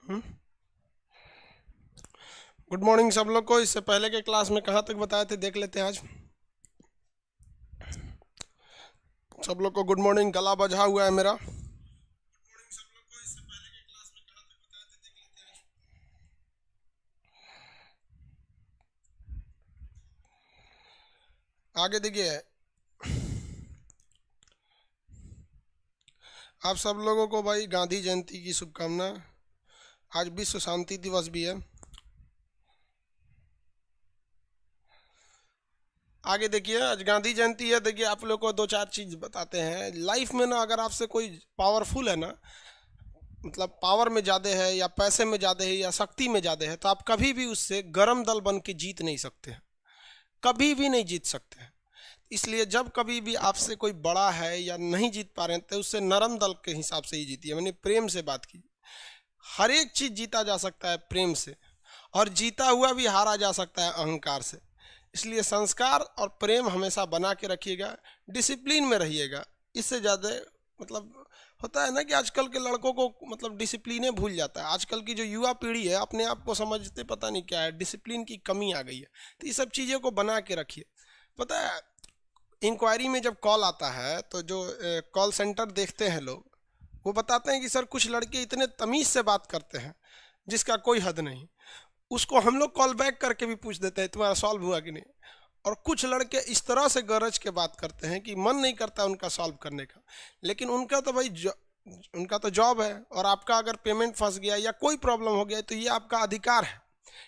Good morning सब लोग को। इससे पहले के क्लास में कहाँ तक बताए थे देख लेते हैं आज। सब लोग को गुड मॉर्निंग। गला बजा हुआ है मेरा। आगे देखिए, आप सब लोगों को भाई गांधी जयंती की शुभकामना। आज विश्व शांति दिवस भी है। आगे देखिए, आज गांधी जयंती है। देखिए आप लोग को दो चार चीज बताते हैं। लाइफ में ना, अगर आपसे कोई पावरफुल है ना, मतलब पावर में ज़्यादा है या पैसे में ज़्यादा है या शक्ति में ज़्यादा है, तो आप कभी भी उससे गरम दल बन के जीत नहीं सकते हैं। कभी भी नहीं जीत सकते हैं। इसलिए जब कभी भी आपसे कोई बड़ा है या नहीं जीत पा रहे हैं, तो उससे नरम दल के हिसाब से ही जीतिए। मैंने प्रेम से बात की। हर एक चीज जीता जा सकता है प्रेम से, और जीता हुआ भी हारा जा सकता है अहंकार से। इसलिए संस्कार और प्रेम हमेशा बना के रखिएगा। डिसिप्लिन में रहिएगा। इससे ज़्यादा मतलब होता है ना कि आजकल के लड़कों को मतलब डिसिप्लिने भूल जाता है। आजकल की जो युवा पीढ़ी है, अपने आप को समझते पता नहीं क्या है, डिसिप्लिन की कमी आ गई है। तो ये सब चीज़ों को बना के रखिए। पता है, इंक्वायरी में जब कॉल आता है तो जो कॉल सेंटर देखते हैं लोग, वो बताते हैं कि सर कुछ लड़के इतने तमीज़ से बात करते हैं जिसका कोई हद नहीं। उसको हम लोग कॉल बैक करके भी पूछ देते हैं तुम्हारा सॉल्व हुआ कि नहीं। और कुछ लड़के इस तरह से गरज के बात करते हैं कि मन नहीं करता उनका सॉल्व करने का। लेकिन उनका तो भाई उनका तो जॉब है, और आपका अगर पेमेंट फंस गया या कोई प्रॉब्लम हो गया, तो ये आपका अधिकार है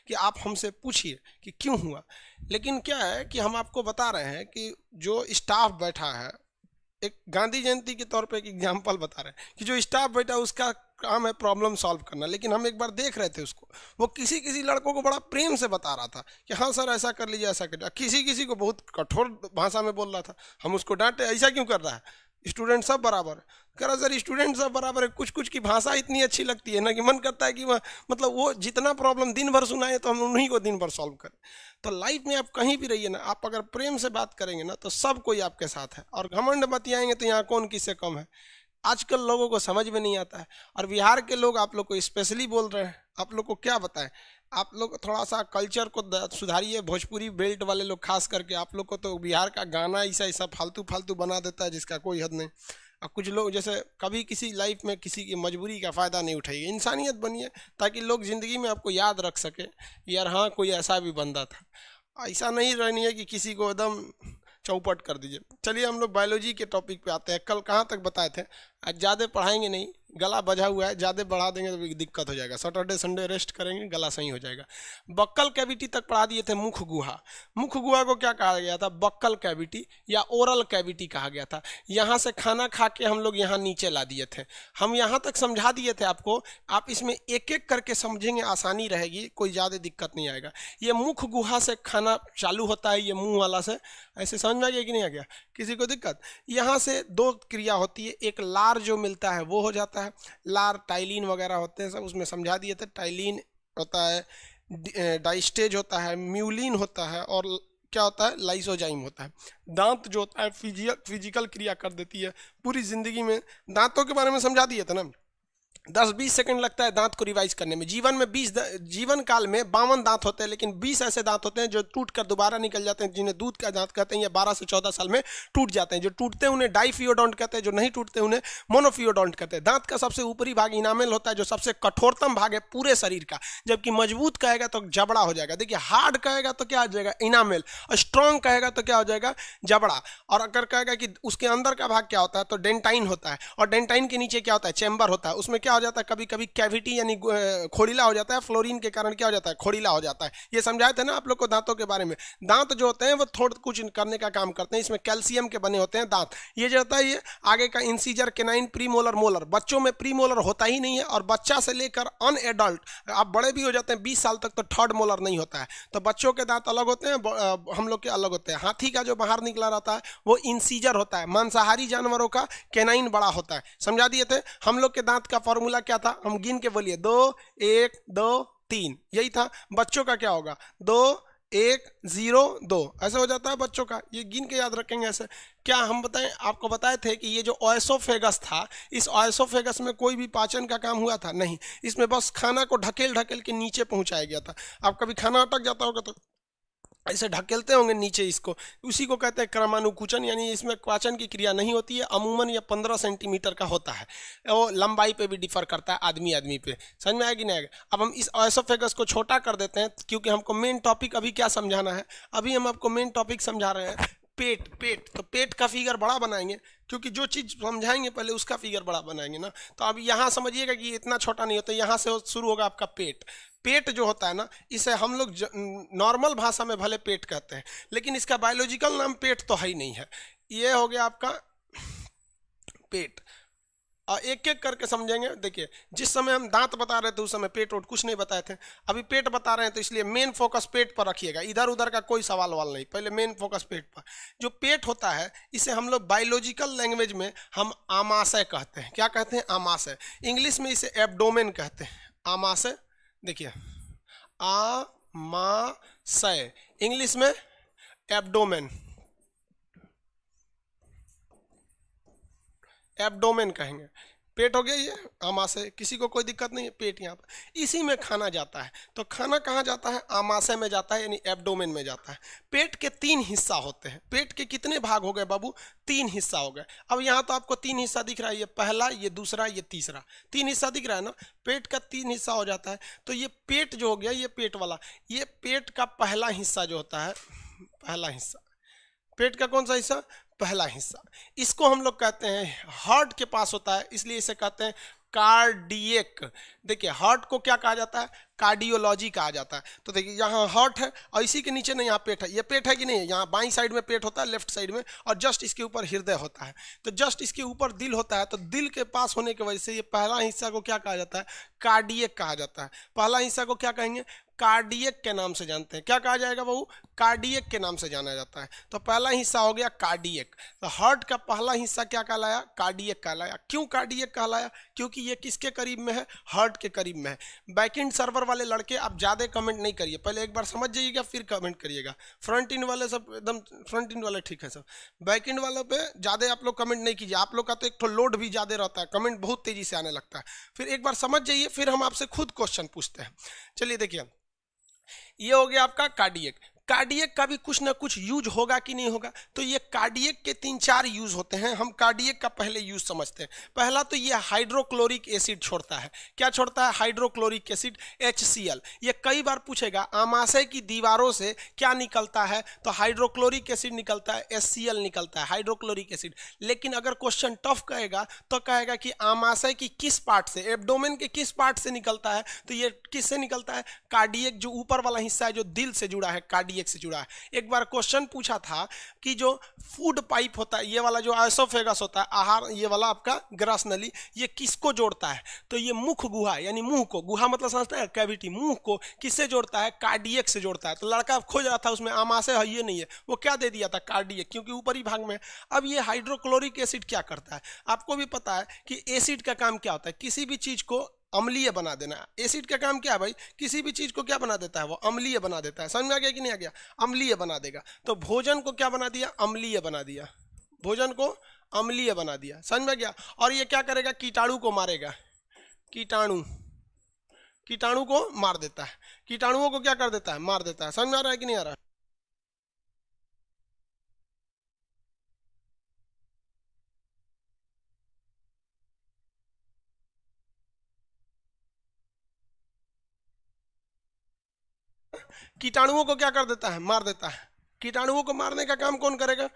कि आप हमसे पूछिए कि क्यों हुआ। लेकिन क्या है कि हम आपको बता रहे हैं कि जो स्टाफ बैठा है, एक गांधी जयंती के तौर पे एक एग्जांपल बता रहे हैं कि जो स्टाफ बैठा है उसका काम है प्रॉब्लम सॉल्व करना। लेकिन हम एक बार देख रहे थे उसको, वो किसी किसी लड़कों को बड़ा प्रेम से बता रहा था कि हाँ सर ऐसा कर लीजिए, ऐसा कर लीजिए। किसी किसी को बहुत कठोर भाषा में बोल रहा था। हम उसको डांटे, ऐसा क्यों कर रहा है, स्टूडेंट सब बराबर है। कह रहा सर स्टूडेंट सब बराबर है, कुछ कुछ की भाषा इतनी अच्छी लगती है ना कि मन करता है कि वह मतलब वो जितना प्रॉब्लम दिन भर सुनाए तो हम उन्हीं को दिन भर सॉल्व करें। तो लाइफ में आप कहीं भी रहिए ना, आप अगर प्रेम से बात करेंगे ना, तो सब कोई आपके साथ है। और घमंड बतियाएंगे तो यहाँ कौन किससे कम है, आजकल लोगों को समझ में नहीं आता है। और बिहार के लोग आप लोग को स्पेशली बोल रहे हैं। आप लोग को क्या बताएं, आप लोग थोड़ा सा कल्चर को सुधारिए। भोजपुरी बेल्ट वाले लोग खास करके, आप लोग को तो बिहार का गाना ऐसा ऐसा फालतू फालतू बना देता है जिसका कोई हद नहीं। और कुछ लोग जैसे कभी किसी लाइफ में किसी की मजबूरी का फ़ायदा नहीं उठाइए। इंसानियत बनिए ताकि लोग ज़िंदगी में आपको याद रख सके यार हाँ कोई ऐसा भी बंदा था। ऐसा नहीं रहनी है कि किसी को एकदम चौपट कर दीजिए। चलिए हम लोग बायोलॉजी के टॉपिक पे आते हैं। कल कहाँ तक बताए थे, आज ज़्यादा पढ़ाएंगे नहीं, गला बजा हुआ है। ज़्यादा बढ़ा देंगे तो भी दिक्कत हो जाएगा। सैटरडे संडे रेस्ट करेंगे, गला सही हो जाएगा। बक्कल कैविटी तक पढ़ा दिए थे। मुख गुहा, मुख गुहा को क्या कहा गया था, बक्कल कैविटी या ओरल कैविटी कहा गया था। यहाँ से खाना खा के हम लोग यहाँ नीचे ला दिए थे। हम यहाँ तक समझा दिए थे आपको। आप इसमें एक एक करके समझेंगे, आसानी रहेगी, कोई ज़्यादा दिक्कत नहीं आएगा। ये मुख गुहा से खाना चालू होता है, ये मुंह वाला से। ऐसे समझ में आ गया कि नहीं आ गया, किसी को दिक्कत। यहाँ से दो क्रिया होती है, एक लार जो मिलता है वो हो जाता है। लार टाइलिन वगैरह होते हैं सब, उसमें समझा दिए थे। टाइलिन होता है, डाइस्टेज होता है, म्यूलिन होता है, और क्या होता है, लाइसोजाइम होता है। दांत जो होता है फिजिकल क्रिया कर देती है पूरी जिंदगी में। दांतों के बारे में समझा दिए थे ना। 10-20 सेकंड लगता है दांत को रिवाइज करने में। जीवन में 20 जीवन काल में 52 दांत होते हैं, लेकिन 20 ऐसे दांत होते हैं जो टूट कर दोबारा निकल जाते हैं, जिन्हें दूध का दांत कहते हैं। या 12 से 14 साल में टूट जाते हैं। जो टूटते हैं उन्हें डाइफियोडोंट कहते हैं, जो नहीं टूटते उन्हें मोनोफियोडोंट कहते हैं। दांत का सबसे ऊपरी भाग इनामेल होता है, जो सबसे कठोरतम भाग है पूरे शरीर का। जबकि मजबूत कहेगा तो जबड़ा हो जाएगा। देखिए हार्ड कहेगा तो क्या हो जाएगा, इनामेल। और स्ट्रॉन्ग कहेगा तो क्या हो जाएगा, जबड़ा। और अगर कहेगा कि उसके अंदर का भाग क्या होता है, तो डेंटाइन होता है। और डेंटाइन के नीचे क्या होता है, चैम्बर होता है। उसमें क्या हो जाता है, कभी कभी कैविटी यानी खोड़ीला हो जाता है। फ्लोरीन के कारण क्या हो जाता है, खोड़ीला हो जाता है। ये समझाए थे ना आप लोग को दांतों के बारे में। दांत जो होते हैं वो थोड़ा कुछ करने का काम करते हैं। इसमें कैल्शियम के बने होते हैं दांत। ये जो होता है, ये आगे का इंसीजर, केनाइन, प्रीमोलर, मोलर। बच्चों में प्रीमोलर होता ही नहीं है, और बच्चा से लेकर अनएडल्ट आप बड़े भी हो जाते हैं 20 साल तक, तो थर्ड मोलर नहीं होता है। तो बच्चों के दांत अलग होते हैं, हम लोग के अलग होते हैं। हाथी का जो बाहर निकला रहता है वो इंसीजर होता है। मांसाहारी जानवरों का केनाइन बड़ा होता है। समझा दिए थे। हम लोग के दांत का फॉर्मूला क्या था, हम गिन के बोलिए, 2 1 2 3, यही था। बच्चों का क्या होगा, 2 1 0 2 ऐसे हो जाता है बच्चों का, ये गिन के याद रखेंगे ऐसे। क्या हम बताएं, आपको बताए थे कि ये जो ओएसोफेगस था, इस ओएसोफेगस में कोई भी पाचन का काम हुआ था? नहीं, इसमें बस खाना को ढकेल ढकेल के नीचे पहुंचाया गया था। आप कभी खाना अटक जाता होगा तो ऐसे ढकेलते होंगे नीचे इसको, उसी को कहते हैं क्रमानुकुचन, यानी इसमें पाचन की क्रिया नहीं होती है। अमूमन ये 15 सेंटीमीटर का होता है, वो लंबाई पे भी डिफर करता है आदमी आदमी पे। समझ में आएगा कि नहीं आएगा? अब हम इस ओएसोफेगस को छोटा कर देते हैं, क्योंकि हमको मेन टॉपिक अभी क्या समझाना है। अभी हम आपको मेन टॉपिक समझा रहे हैं पेट। पेट तो पेट का फिगर बड़ा बनाएंगे, क्योंकि जो चीज़ समझाएंगे पहले उसका फिगर बड़ा बनाएंगे ना। तो अब यहाँ समझिएगा कि इतना छोटा नहीं होता, यहाँ से शुरू होगा आपका पेट। पेट जो होता है ना, इसे हम लोग नॉर्मल भाषा में भले पेट कहते हैं, लेकिन इसका बायोलॉजिकल नाम पेट तो है ही नहीं है। ये हो गया आपका पेट। और एक एक करके समझेंगे। देखिए, जिस समय हम दांत बता रहे थे उस समय पेट वोट कुछ नहीं बताए थे, अभी पेट बता रहे हैं, तो इसलिए मेन फोकस पेट पर रखिएगा, इधर उधर का कोई सवाल वाल नहीं, पहले मेन फोकस पेट पर। जो पेट होता है इसे हम लोग बायोलॉजिकल लैंग्वेज में हम आमाशय कहते हैं। क्या कहते हैं? आमाशय। इंग्लिश में इसे एब्डोमेन कहते हैं, आमाशय। देखिए, आमाशय, इंग्लिश में एब्डोमेन, एब्डोमेन कहेंगे। पेट हो गया ये आमाशय, किसी को कोई दिक्कत नहीं है, पेट यहाँ पर। इसी में खाना जाता है, तो खाना कहाँ जाता है? आमाशय में जाता है, यानी एब्डोमेन में जाता है। पेट के 3 हिस्सा होते हैं। पेट के कितने भाग हो गए बाबू? 3 हिस्सा हो गए। अब यहाँ तो आपको 3 हिस्सा दिख रहा है, ये पहला, ये दूसरा, ये तीसरा, 3 हिस्सा दिख रहा है ना। पेट का 3 हिस्सा हो जाता है। तो ये पेट जो हो गया, ये पेट वाला, ये पेट का पहला हिस्सा जो होता है, पहला हिस्सा, पेट का कौन सा हिस्सा? पहला हिस्सा। इसको हम लोग कहते हैं, हार्ट के पास होता है, इसलिए इसे कहते हैं कार्डियक। देखिए, हार्ट को क्या कहा जाता है? कार्डियोलॉजी कहा जाता है। तो देखिए, यहाँ हार्ट है और इसी के नीचे ना यहाँ पेट है। ये पेट है कि नहीं है? यहाँ बाईं साइड में पेट होता है, लेफ्ट साइड में, और जस्ट इसके ऊपर हृदय होता है। तो जस्ट इसके ऊपर दिल होता है। तो दिल के पास होने की वजह से ये पहला हिस्सा को क्या कहा जाता है? कार्डियक कहा जाता है। पहला हिस्सा को क्या कहेंगे? कार्डियक के नाम से जानते हैं। क्या कहा जाएगा बहू? कार्डियक के नाम से जाना जाता है। तो पहला हिस्सा हो गया कार्डियक। तो हार्ट का पहला हिस्सा क्या कहलाया? कार्डियक कहलाया। क्यों कार्डियक कहलाया? क्योंकि ये किसके करीब में है? हार्ट के करीब में है। बैकएंड सर्वर वाले लड़के आप ज़्यादा कमेंट नहीं करिए, पहले एक बार समझ जाइएगा फिर कमेंट करिएगा। फ्रंट इन वाले सब एकदम, फ्रंट इन वाले ठीक है सब, बैक एंड वालों पे ज़्यादा आप लोग कमेंट नहीं कीजिए। आप लोग का तो एक तो लोड भी ज़्यादा रहता है, कमेंट बहुत तेज़ी से आने लगता है। फिर एक बार समझ जाइए, फिर हम आपसे खुद क्वेश्चन पूछते हैं। चलिए देखिए, ये हो गया आपका कार्डियक। कार्डियक का भी कुछ ना कुछ यूज होगा कि नहीं होगा? तो ये कार्डियक के 3-4 यूज होते हैं। हम कार्डियक का पहले यूज समझते हैं। पहला तो ये हाइड्रोक्लोरिक एसिड छोड़ता है। क्या छोड़ता है? Hydrochloric acid, HCl। ये कई बार पूछेगा, आमाशय की दीवारों से क्या निकलता है? तो हाइड्रोक्लोरिक एसिड निकलता है, HCl निकलता है, हाइड्रोक्लोरिक एसिड। लेकिन अगर क्वेश्चन टफ कहेगा तो कहेगा कि आमाशय की किस पार्ट से, एब्डोमेन के किस पार्ट से निकलता है? तो ये किससे निकलता है? कार्डियक, जो ऊपर वाला हिस्सा है जो दिल से जुड़ा है, कार्डियक से जुड़ा है। एक बार क्वेश्चन पूछा था कि जो फूड पाइप होता है, ये वाला जो एसोफेगस होता है, आहार, ये वाला आपका ग्रस नली, ये किसको जोड़ता है? तो ये मुख गुहा, यानी मुंह को, गुहा मतलब समझते हैं कैविटी, मुंह को किससे जोड़ता है? कार्डियक से जोड़ता है। तो लड़का खोज रहा था उसमें आमाशय है ये नहीं है, वो क्या दे दिया था? कार्डियक, क्योंकि ऊपरी भाग में। अब ये हाइड्रोक्लोरिक एसिड क्या करता है? आपको भी पता है कि एसिड का काम क्या होता है? किसी भी चीज को अम्लीय बना देना। एसिड का काम क्या है भाई? किसी भी चीज को क्या बना देता है? वो अम्लीय बना देता है। समझ में आ गया कि नहीं आ गया? अम्लीय बना देगा। तो भोजन को क्या बना दिया? अम्लीय बना दिया। भोजन को अम्लीय बना दिया। समझ में आ गया? और ये क्या करेगा? कीटाणु को मारेगा। कीटाणु, कीटाणु को मार देता है। कीटाणुओं को क्या कर देता है? मार देता है। समझ में आ रहा है कि नहीं आ रहा? कीटाणुओं को क्या कर देता है? मार देता है। कीटाणुओं को मारने का काम कौन करेगा?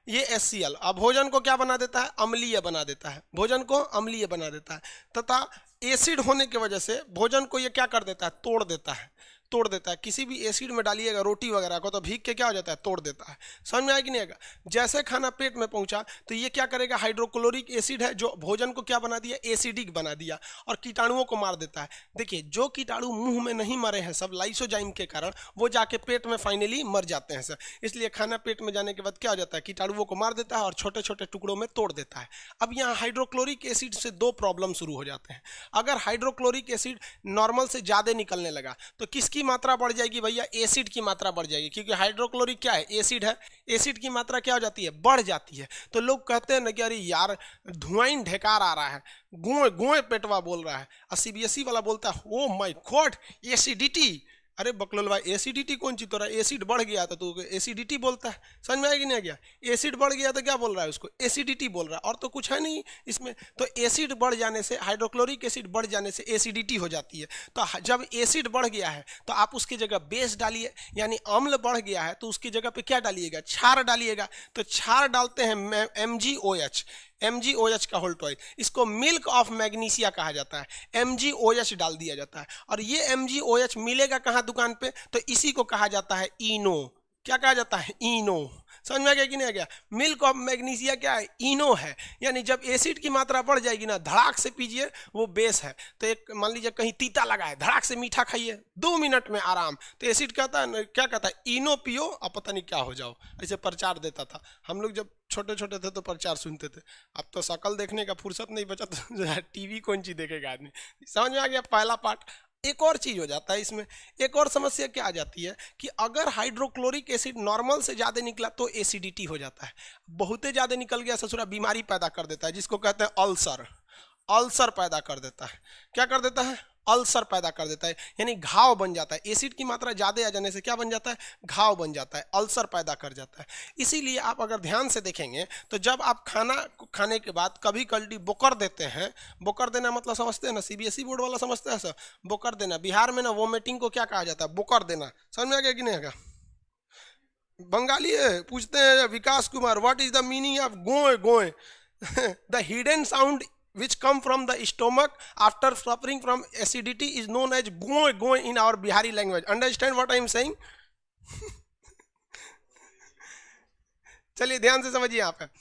ये HCl। अब भोजन को क्या बना देता है? अम्लीय बना देता है। भोजन को अम्लीय बना देता है, तथा एसिड होने की वजह से भोजन को ये क्या कर देता है? तोड़ देता है। तोड़ देता है। किसी भी एसिड में डालिएगा रोटी वगैरह को तो भीग के क्या हो जाता है? तोड़ देता है। समझ में आया कि नहीं आएगा? जैसे खाना पेट में पहुंचा तो ये क्या करेगा? हाइड्रोक्लोरिक एसिड है जो भोजन को क्या बना दिया? एसिडिक बना दिया, और कीटाणुओं को मार देता है। देखिए, जो कीटाणु मुंह में नहीं मरे हैं सब लाइसोजाइम के कारण, वो जाके पेट में फाइनली मर जाते हैं सर। इसलिए खाना पेट में जाने के बाद क्या हो जाता है? कीटाणुओं को मार देता है और छोटे छोटे टुकड़ों में तोड़ देता है। अब यहाँ हाइड्रोक्लोरिक एसिड से 2 प्रॉब्लम शुरू हो जाते हैं। अगर हाइड्रोक्लोरिक एसिड नॉर्मल से ज़्यादा निकलने लगा तो किसकी किसकी मात्रा बढ़ जाएगी भैया? एसिड की मात्रा बढ़ जाएगी, क्योंकि हाइड्रोक्लोरिक क्या है? एसिड है। एसिड की मात्रा क्या हो जाती है? बढ़ जाती है। तो लोग कहते हैं ना कि अरे यार धुआं ढेकार आ रहा है, गुए गुए पेटवा बोल रहा है, और सीबीएसई वाला बोलता है ओ माय गॉड एसिडिटी। अरे बकलोल भाई एसिडिटी कौन चीज? तो रहा एसिड बढ़ गया था तो एसिडिटी बोलता है। समझ में आएगी नहीं? गया एसिड बढ़ गया तो क्या बोल रहा है? उसको एसिडिटी बोल रहा है, और तो कुछ है नहीं इसमें। तो एसिड बढ़ जाने से, हाइड्रोक्लोरिक एसिड बढ़ जाने से एसिडिटी हो जाती है। तो जब एसिड बढ़ गया है तो आप उसकी जगह बेस डालिए, यानी अम्ल बढ़ गया है तो उसकी जगह पे क्या डालिएगा? क्षार डालिएगा। तो क्षार डालते हैं MgOH, MgOH का होल्ट ऑयल, इसको मिल्क ऑफ मैग्नीशिया कहा जाता है। MgOH डाल दिया जाता है, और ये MgOH मिलेगा कहाँ दुकान पे? तो इसी को कहा जाता है इनो। क्या कहा जाता है? इनो। समझ में आ गया कि नहीं आ गया? मिल्क ऑफ मैग्नीशिया क्या है? इनो है। यानी जब एसिड की मात्रा बढ़ जाएगी ना, धड़ाक से पीजिए, वो बेस है। तो एक मान लीजिए कहीं तीता लगा है, धड़ाक से मीठा खाइए, 2 मिनट में आराम। तो एसिड कहता है क्या कहता है? इनो पियो और पता नहीं क्या हो जाओ। ऐसे प्रचार देता था हम लोग जब छोटे छोटे थे तो प्रचार सुनते थे। अब तो शकल देखने का फुर्सत नहीं बचा, तो टीवी कौन चीज देखेगा आदमी। समझ में आ गया पहला पार्ट। एक और चीज हो जाता है इसमें, एक और समस्या क्या आ जाती है कि अगर हाइड्रोक्लोरिक एसिड नॉर्मल से ज्यादा निकला तो एसिडिटी हो जाता है। बहुते ज्यादा निकल गया ससुरा बीमारी पैदा कर देता है, जिसको कहते हैं अल्सर। अल्सर पैदा कर देता है। क्या कर देता है? अल्सर पैदा कर देता है, यानी घाव बन जाता है। एसिड की मात्रा ज्यादा आ जाने से क्या बन जाता है? घाव बन जाता है, अल्सर पैदा कर जाता है। इसीलिए आप अगर ध्यान से देखेंगे तो जब आप खाना खाने के बाद कभी कल्टी बोकर देते हैं, बोकर देना मतलब समझते हैं ना, सीबीएसई बोर्ड वाला समझते हैं सर, बोकर देना। बिहार में ना वोमिटिंग को क्या कहा जाता है? बोकर देना। समझ में आ गया कि नहीं आएगा? बंगाली है, पूछते हैं Vikas Kumar what is the meaning of गोए गोए? The hidden sound which come from the stomach after suffering from acidity is known as goe goe in our Bihari language. Understand what I am saying? चलिए ध्यान से समझिए यहाँ पे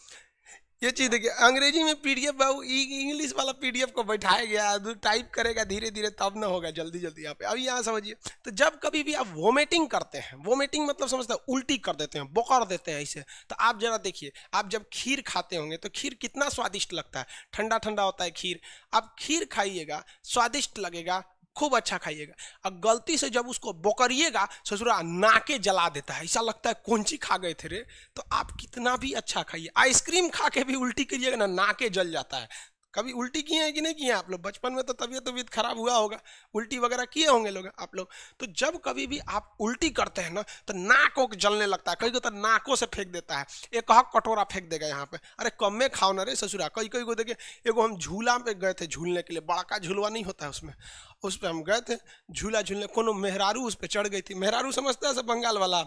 ये चीज देखिए। अंग्रेजी में पीडीएफ बाबू, इंग्लिश वाला पीडीएफ को बैठाया गया, टाइप करेगा धीरे धीरे तब ना होगा जल्दी जल्दी। यहाँ पे अब यहाँ समझिए। तो जब कभी भी आप वोमिटिंग करते हैं, वोमिटिंग मतलब समझते हैं उल्टी कर देते हैं, बोकर देते हैं ऐसे, तो आप जरा देखिए, आप जब खीर खाते होंगे तो खीर कितना स्वादिष्ट लगता है, ठंडा ठंडा होता है खीर। आप खीर खाइएगा, स्वादिष्ट लगेगा, खूब अच्छा खाइएगा। और गलती से जब उसको बोकरिएगा ससुरा नाके जला देता है, ऐसा लगता है कौन सी खा गए थे रे। तो आप कितना भी अच्छा खाइए, आइसक्रीम खा के भी उल्टी करिएगा ना, नाके जल जाता है। कभी उल्टी किए हैं कि नहीं किए आप लोग? बचपन में तो तबीयत खराब हुआ होगा, उल्टी वगैरह किए होंगे लोग आप लोग। तो जब कभी भी आप उल्टी करते हैं ना तो नाकों को जलने लगता है, कई को तो नाकों से फेंक देता है, एक कटोरा फेंक देगा यहाँ पे। अरे कम में खाओ ना रे ससुरा। कई को देखिए, एगो हम झूला पे गए थे झूलने के लिए, बड़ा का झूलवा नहीं होता है उसमें, उस पर हम गए थे झूला झूलने। कोनो मेहरारू उस पर चढ़ गई थी। मेहरारू समझता है सब बंगाल वाला,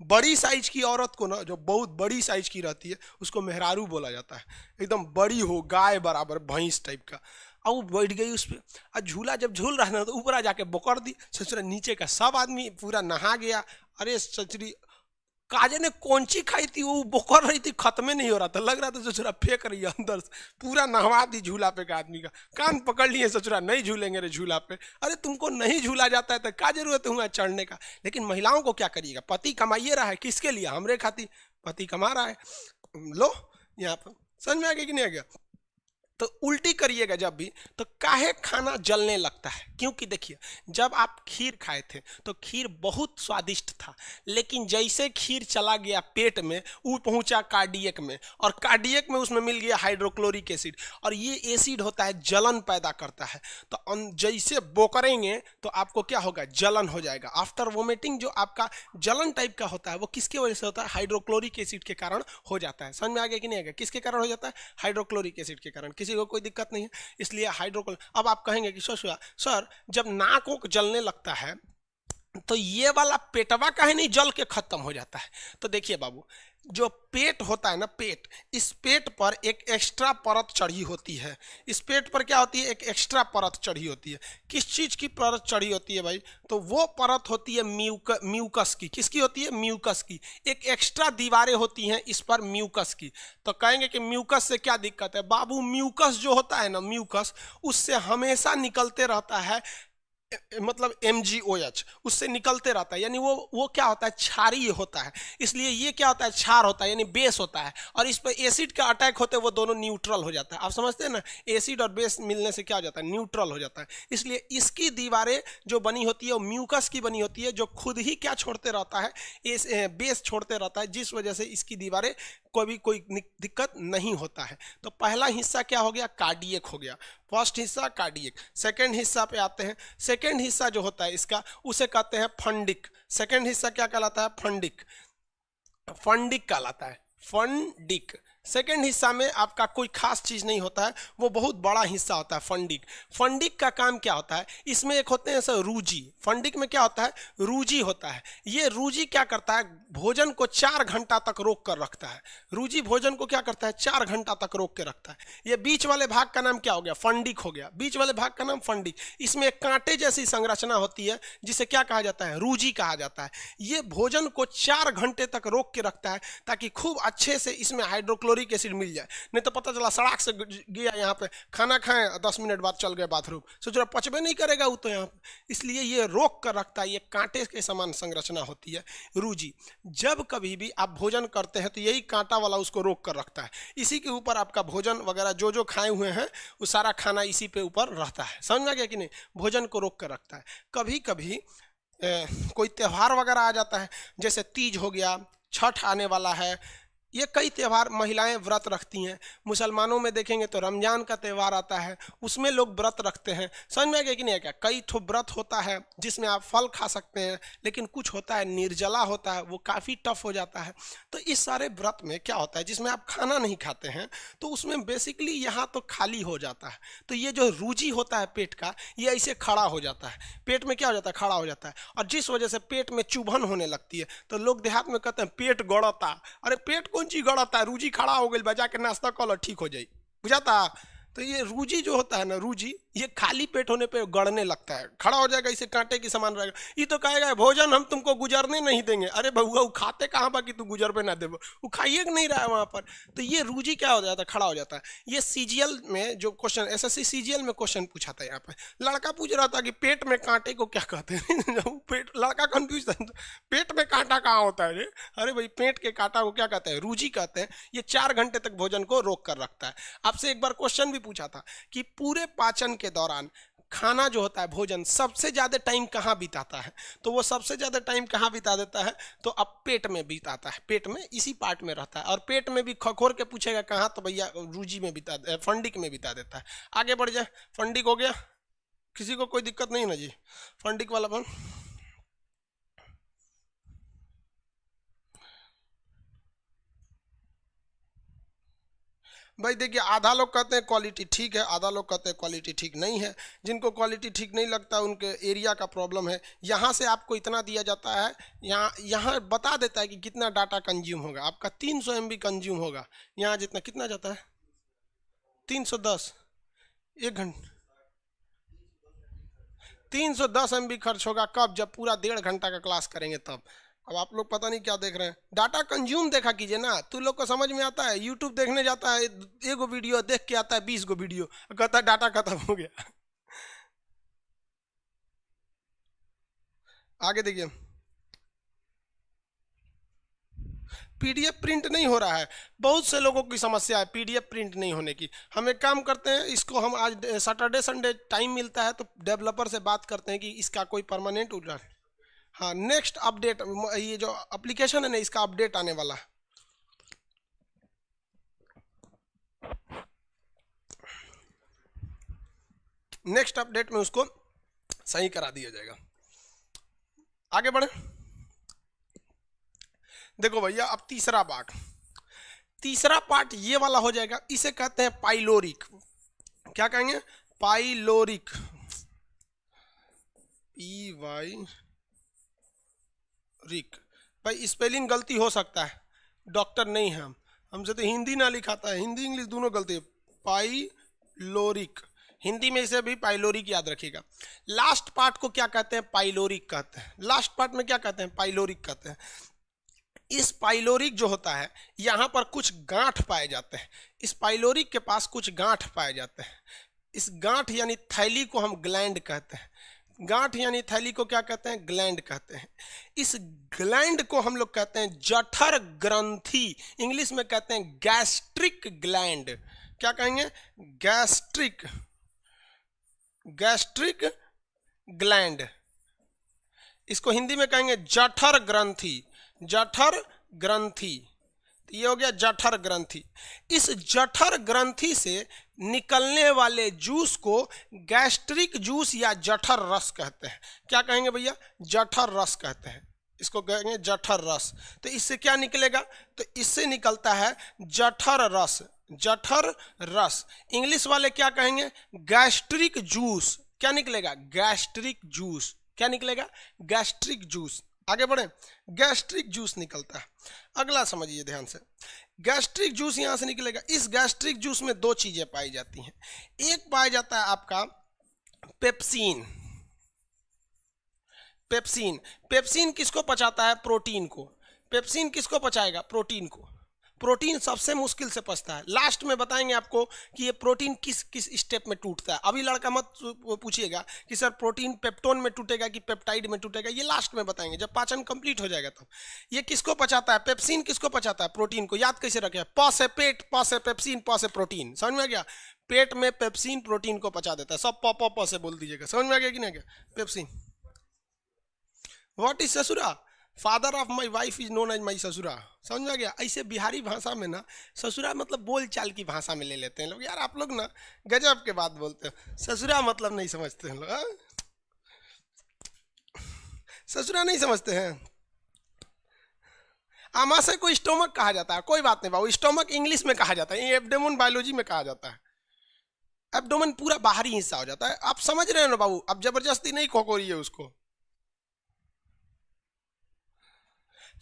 बड़ी साइज की औरत को ना, जो बहुत बड़ी साइज की रहती है उसको मेहरारू बोला जाता है। एकदम बड़ी हो, गाय बराबर, भैंस टाइप का। अब वो बैठ गई उस पर, और झूला जब झूल रहा था तो ऊपर आ जाके बोकर दी। ससुरा नीचे का सब आदमी पूरा नहा गया। अरे सचरी काजे ने कौन सी खाई थी, वो बोकर रही थी, खत्म नहीं हो रहा था, लग रहा था ससुरा फेंक रही है अंदर से। पूरा नहवा दी झूला पे का आदमी का, कान पकड़ लिए ससुरा, नहीं झूलेंगे रे झूला पे। अरे तुमको नहीं झूला जाता है तो क्या जरूरत हुआ चढ़ने का। लेकिन महिलाओं को क्या करिएगा, पति कमाइए रहा है, किसके लिए? हमरे खातिर पति कमा रहा है। लो यहाँ पर समझ में आ गया कि नहीं आ गया? तो उल्टी करिएगा जब भी तो काहे खाना जलने लगता है? क्योंकि देखिए, जब आप खीर खाए थे तो खीर बहुत स्वादिष्ट था, लेकिन जैसे खीर चला गया पेट में, वो पहुंचा कार्डियक में, और कार्डियक में उसमें मिल गया हाइड्रोक्लोरिक एसिड, और ये एसिड होता है जलन पैदा करता है। तो जैसे बोकरेंगे तो आपको क्या होगा? जलन हो जाएगा। आफ्टर वोमिटिंग जो आपका जलन टाइप का होता है वो किसकी वजह से होता है? हाइड्रोक्लोरिक एसिड के कारण हो जाता है। समझ में आ गया कि नहीं आ गया? किसके कारण हो जाता है? हाइड्रोक्लोरिक एसिड के कारण। किसी को कोई दिक्कत नहीं है, इसलिए हाइड्रोक्लोरिक। अब आप कहेंगे कि सर जब नाकों को जलने लगता है तो ये वाला पेटवा काहे नहीं जल के खत्म हो जाता है? तो देखिए बाबू, जो पेट होता है ना, पेट, इस पेट पर एक एक्स्ट्रा परत चढ़ी होती है। इस पेट पर क्या होती है? एक एक्स्ट्रा परत चढ़ी होती है। किस चीज की परत चढ़ी होती है भाई? तो वो परत होती है म्यूकस की। किसकी होती है? म्यूकस की। एक एक्स्ट्रा दीवारें होती हैं इस पर म्यूकस की। तो कहेंगे कि म्यूकस से क्या दिक्कत है? बाबू म्यूकस जो होता है ना, म्यूकस उससे हमेशा निकलते रहता है मतलब MgOH उससे निकलते रहता है, यानी वो क्या होता है, क्षारीय होता है, इसलिए ये क्या होता है, क्षार होता है यानी बेस होता है, और इस पर एसिड का अटैक होते वो दोनों न्यूट्रल हो जाता है। आप समझते हैं ना, एसिड और बेस मिलने से क्या हो जाता है, न्यूट्रल हो जाता है। इसलिए इसकी दीवारें जो बनी होती है वो म्यूकस की बनी होती है, जो खुद ही क्या छोड़ते रहता है, बेस छोड़ते रहता है, जिस वजह से इसकी दीवारें कोई दिक्कत नहीं होता है। तो पहला हिस्सा क्या हो गया, कार्डियक हो गया, फर्स्ट हिस्सा कार्डियक। सेकंड हिस्सा पे आते हैं, सेकंड हिस्सा जो होता है इसका उसे कहते हैं फंडिक। सेकंड हिस्सा क्या कहलाता है, फंडिक, फंडिक कहलाता है, फंडिक। सेकेंड हिस्सा में आपका कोई खास चीज नहीं होता है, वो बहुत बड़ा हिस्सा होता है फंडिक। फंडिक का काम क्या होता है, इसमें एक होते हैं सर रूजी। फंडिक में क्या होता है, रूजी होता है। ये रूजी क्या करता है, भोजन को 4 घंटा तक रोक कर रखता है। रूजी भोजन को क्या करता है, 4 घंटा तक रोक के रखता है। ये बीच वाले भाग का नाम क्या हो गया, फंडिक हो गया, बीच वाले भाग का नाम फंडिक। इसमें एक कांटे जैसी संरचना होती है जिसे क्या कहा जाता है, रूजी कहा जाता है। ये भोजन को 4 घंटे तक रोक के रखता है ताकि खूब अच्छे से इसमें हाइड्रोक्लोरिक एसिड मिल जाए। नहीं तो पता चला सड़क से गया यहाँ पे, खाना खाएं 10 मिनट बाद चल गए बाथरूम, सोच रहा पचबे नहीं करेगा वो तो यहाँ पे। इसलिए ये रोक कर रखता है, ये कांटे के समान संरचना होती है रूजी। जब कभी भी आप भोजन करते हैं तो यही कांटा वाला उसको रोक कर रखता है। इसी के ऊपर आपका भोजन वगैरह जो जो खाए हुए हैं वो सारा खाना इसी पे ऊपर रहता है। समझ में आ गया कि नहीं, भोजन को रोक कर रखता है। कभी कभी कोई त्यौहार वगैरह आ जाता है, जैसे तीज हो गया, छठ आने वाला है, ये कई त्यौहार महिलाएं व्रत रखती हैं। मुसलमानों में देखेंगे तो रमजान का त्यौहार आता है, उसमें लोग व्रत रखते हैं। समझ में आ गया कि नहीं, क्या कई ठो व्रत होता है जिसमें आप फल खा सकते हैं, लेकिन कुछ होता है निर्जला होता है, वो काफ़ी टफ हो जाता है। तो इस सारे व्रत में क्या होता है, जिसमें आप खाना नहीं खाते हैं, तो उसमें बेसिकली यहाँ तो खाली हो जाता है। तो ये जो रूजी होता है पेट का, ये ऐसे खड़ा हो जाता है, पेट में क्या हो जाता है, खड़ा हो जाता है, और जिस वजह से पेट में चुभन होने लगती है। तो लोग देहात में कहते हैं पेट गड़ता, अरे पेट कौन चीज गड़ता है, रूजी खड़ा हो गई, बजा के नाश्ता करो ठीक हो जाए, बुझाता। तो ये रूजी जो होता है ना, रूजी ये खाली पेट होने पे गड़ने लगता है, खड़ा हो जाएगा, इसे कांटे की समान रहेगा। ये तो कहेगा भोजन हम तुमको गुजरने नहीं देंगे। अरे बहुआ वो खाते कहाँ बाकी तू गुजर पे ना दे, वो खाइए नहीं रहा है वहाँ पर। तो ये रूजी क्या हो जाता है, खड़ा हो जाता है। ये सीजीएल में जो क्वेश्चन, SSC सीजीएल में क्वेश्चन पूछा था, यहाँ पे लड़का पूछ रहा था कि पेट में कांटे को क्या कहते हैं पेट, लड़का कंफ्यूज था, पेट में कांटा कहाँ होता है रे? अरे भाई पेट के कांटा को क्या कहते हैं, रूजी कहते हैं। ये 4 घंटे तक भोजन को रोक कर रखता है। आपसे एक बार क्वेश्चन भी पूछा था कि पूरे पाचन के दौरान खाना जो होता है, भोजन सबसे ज्यादा टाइम कहाँ बिताता है, तो वो सबसे ज्यादा टाइम कहाँ बिता देता है, तो अब पेट में बिताता है, पेट में इसी पार्ट में रहता है। और पेट में भी खखोर के पूछेगा कहाँ, तो भैया रूजी में बिता, फंडिक में बिता देता है। आगे बढ़ जाए, फंडिक हो गया, किसी को कोई दिक्कत नहीं ना जी, फंडिक वाला बन। भाई देखिए, आधा लोग कहते हैं क्वालिटी ठीक है, आधा लोग कहते हैं क्वालिटी ठीक नहीं है। जिनको क्वालिटी ठीक नहीं लगता उनके एरिया का प्रॉब्लम है। यहाँ से आपको इतना दिया जाता है, यहाँ बता देता है कि कितना डाटा कंज्यूम होगा। आपका 300 MB कंज्यूम होगा, यहाँ जितना कितना जाता है 310, 1 घंटे 310 MB खर्च होगा। कब, जब पूरा 1.5 घंटा का क्लास करेंगे तब। अब आप लोग पता नहीं क्या देख रहे हैं, डाटा कंज्यूम देखा कीजिए ना, तू लोग को समझ में आता है। यूट्यूब देखने जाता है, 1 वीडियो देख के आता है 20 वीडियो, कहता है डाटा खत्म हो गया। आगे देखिए, PDF प्रिंट नहीं हो रहा है। बहुत से लोगों की समस्या है PDF प्रिंट नहीं होने की। हम एक काम करते हैं, इसको हम आज सैटरडे संडे टाइम मिलता है तो डेवलपर से बात करते हैं कि इसका कोई परमानेंट उड़ा। हाँ, नेक्स्ट अपडेट, ये जो एप्लीकेशन है ना, इसका अपडेट आने वाला है। नेक्स्ट अपडेट में उसको सही करा दिया जाएगा। आगे बढ़े, देखो भैया, अब तीसरा पार्ट ये वाला हो जाएगा। इसे कहते हैं पाइलोरिक। क्या कहेंगे, पाइलोरिक, PY रिक। भाई स्पेलिंग गलती हो सकता है, डॉक्टर नहीं है हम, हमसे तो हिंदी ना लिखाता है, हिंदी इंग्लिश दोनों गलती है। पाइलोरिक, हिंदी में इसे भी पाइलोरिक याद रखिएगा। लास्ट पार्ट को क्या कहते हैं, पाइलोरिक कहते हैं। लास्ट पार्ट में क्या कहते हैं, पाइलोरिक कहते हैं। इस पाइलोरिक जो होता है, यहाँ पर कुछ गांठ पाए जाते हैं। इस पाइलोरिक के पास कुछ गांठ पाए जाते हैं। इस गांठ यानी थैली को हम ग्लैंड कहते हैं। गांठ यानी थैली को क्या कहते हैं? ग्लैंड कहते हैं। इस ग्लैंड को हम लोग कहते हैं जठर ग्रंथि, इंग्लिश में कहते हैं गैस्ट्रिक ग्लैंड। क्या कहेंगे? Gastric gland. इसको हिंदी में कहेंगे जठर ग्रंथि। जठर ग्रंथि, ये हो गया जठर ग्रंथि। इस जठर ग्रंथि से निकलने वाले जूस को गैस्ट्रिक जूस या जठर रस कहते हैं। क्या कहेंगे भैया? जठर रस कहते हैं, इसको कहेंगे जठर रस। तो इससे क्या निकलेगा? तो इससे निकलता है जठर रस। जठर रस इंग्लिश वाले क्या कहेंगे? Gastric juice. क्या निकलेगा? Gastric juice. क्या निकलेगा? Gastric juice. आगे बढ़े, गैस्ट्रिक जूस निकलता है। अगला समझिए ध्यान से, गैस्ट्रिक जूस यहां से निकलेगा। इस गैस्ट्रिक जूस में दो चीजें पाई जाती हैं। एक पाया जाता है आपका पेप्सिन। पेप्सिन, पेप्सिन किसको पचाता है? प्रोटीन को। पेप्सिन किसको पचाएगा? प्रोटीन को। प्रोटीन सबसे मुश्किल से पचता है। लास्ट में बताएंगे आपको कि ये प्रोटीन किस किस स्टेप में टूटता है। अभी लड़का मत पूछिएगा कि सर प्रोटीन पेप्टोन में टूटेगा कि पेप्टाइड में टूटेगा, ये लास्ट में बताएंगे जब पाचन कंप्लीट हो जाएगा तब। ये किसको पचाता है? पेप्सिन किसको पचाता है? प्रोटीन को। याद कैसे रखे? प से पेट, प से पेप्सिन, प से प्रोटीन। समझ में आ गया? पेट में पेप्सिन प्रोटीन को पचा देता है। सब प से बोल दीजिएगा। समझ में आ गया कि नहीं गया? पेप्सिन। व्हाट इज ससुरा? Father of my wife is known as my ससुरा। समझ में आ गया? ऐसे बिहारी भाषा में ना ससुरा मतलब बोल चाल की भाषा में ले लेते हैं लोग। यार आप लोग ना गजब के बात बोलते हो। ससुरा मतलब नहीं समझते हैं लोग। ससुरा नहीं समझते हैं। आमाशय को स्टोमक कहा जाता है। कोई बात नहीं बाबू, स्टोमक इंग्लिश में कहा जाता है, ये एब्डोमेन बायोलॉजी में कहा जाता है। एब्डोमेन पूरा बाहरी हिस्सा हो जाता है। आप समझ रहे हो ना बाबू? अब जबरदस्ती नहीं खोखोरिए उसको।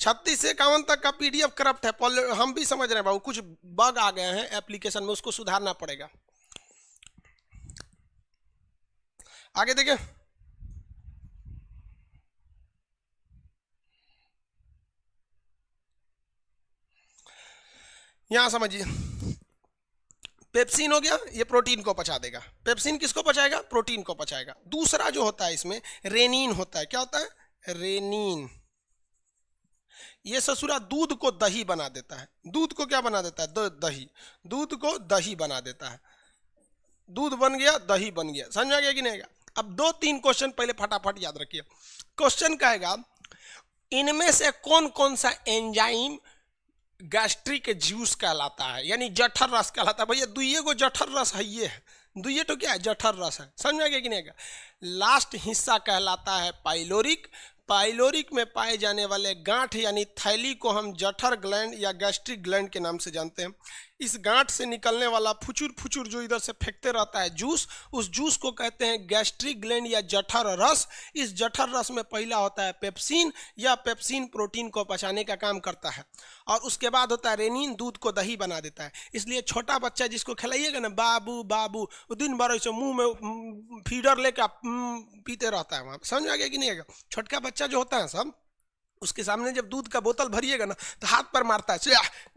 36 से 51 तक का पीडीएफ करप्ट है। हम भी समझ रहे हैं बाबू, कुछ बग आ गए हैं एप्लीकेशन में, उसको सुधारना पड़ेगा। आगे देखिए, यहां समझिए, पेप्सिन हो गया, ये प्रोटीन को पचा देगा। पेप्सिन किसको पचाएगा? प्रोटीन को पचाएगा। दूसरा जो होता है इसमें रेनिन होता है। क्या होता है? रेनिन। ये ससुरा दूध को दही बना देता है। दूध को क्या बना देता है? दही। दूध को दही बना देता है। दूध बन गया, दही बन गया। समझ आ गया कि नहीं आएगा? अब 2-3 क्वेश्चन पहले फटाफट याद रखिए। क्वेश्चन कहेगा इनमें से कौन कौन सा एंजाइम गैस्ट्रिक जूस कहलाता है, यानी जठर रस कहलाता है। भैया दुइये को जठर रस है, ये है दुइये तो क्या है? जठर रस है। समझ आ गया कि नहीं आएगा? लास्ट हिस्सा कहलाता है पाइलोरिक। पाइलोरिक में पाए जाने वाले गांठ यानी थैली को हम जठर ग्लैंड या गैस्ट्रिक ग्लैंड के नाम से जानते हैं। इस गांठ से निकलने वाला फुचुर फुचुर जो इधर से फेंकते रहता है जूस, उस जूस को कहते हैं गैस्ट्रिक ग्लैंड या जठर रस। इस जठर रस में पहला होता है पेप्सिन, या पेप्सिन प्रोटीन को पचाने का काम करता है। और उसके बाद होता है रेनिन, दूध को दही बना देता है। इसलिए छोटा बच्चा जिसको खिलाइएगा ना बाबू बाबू, वो दिन भर ऐसे मुंह में फीडर लेकर पीते रहता है वहाँ। समझ आ गया कि नहीं आएगा? छोटका बच्चा जो होता है सब, उसके सामने जब दूध का बोतल भरिएगा ना तो हाथ पर मारता है,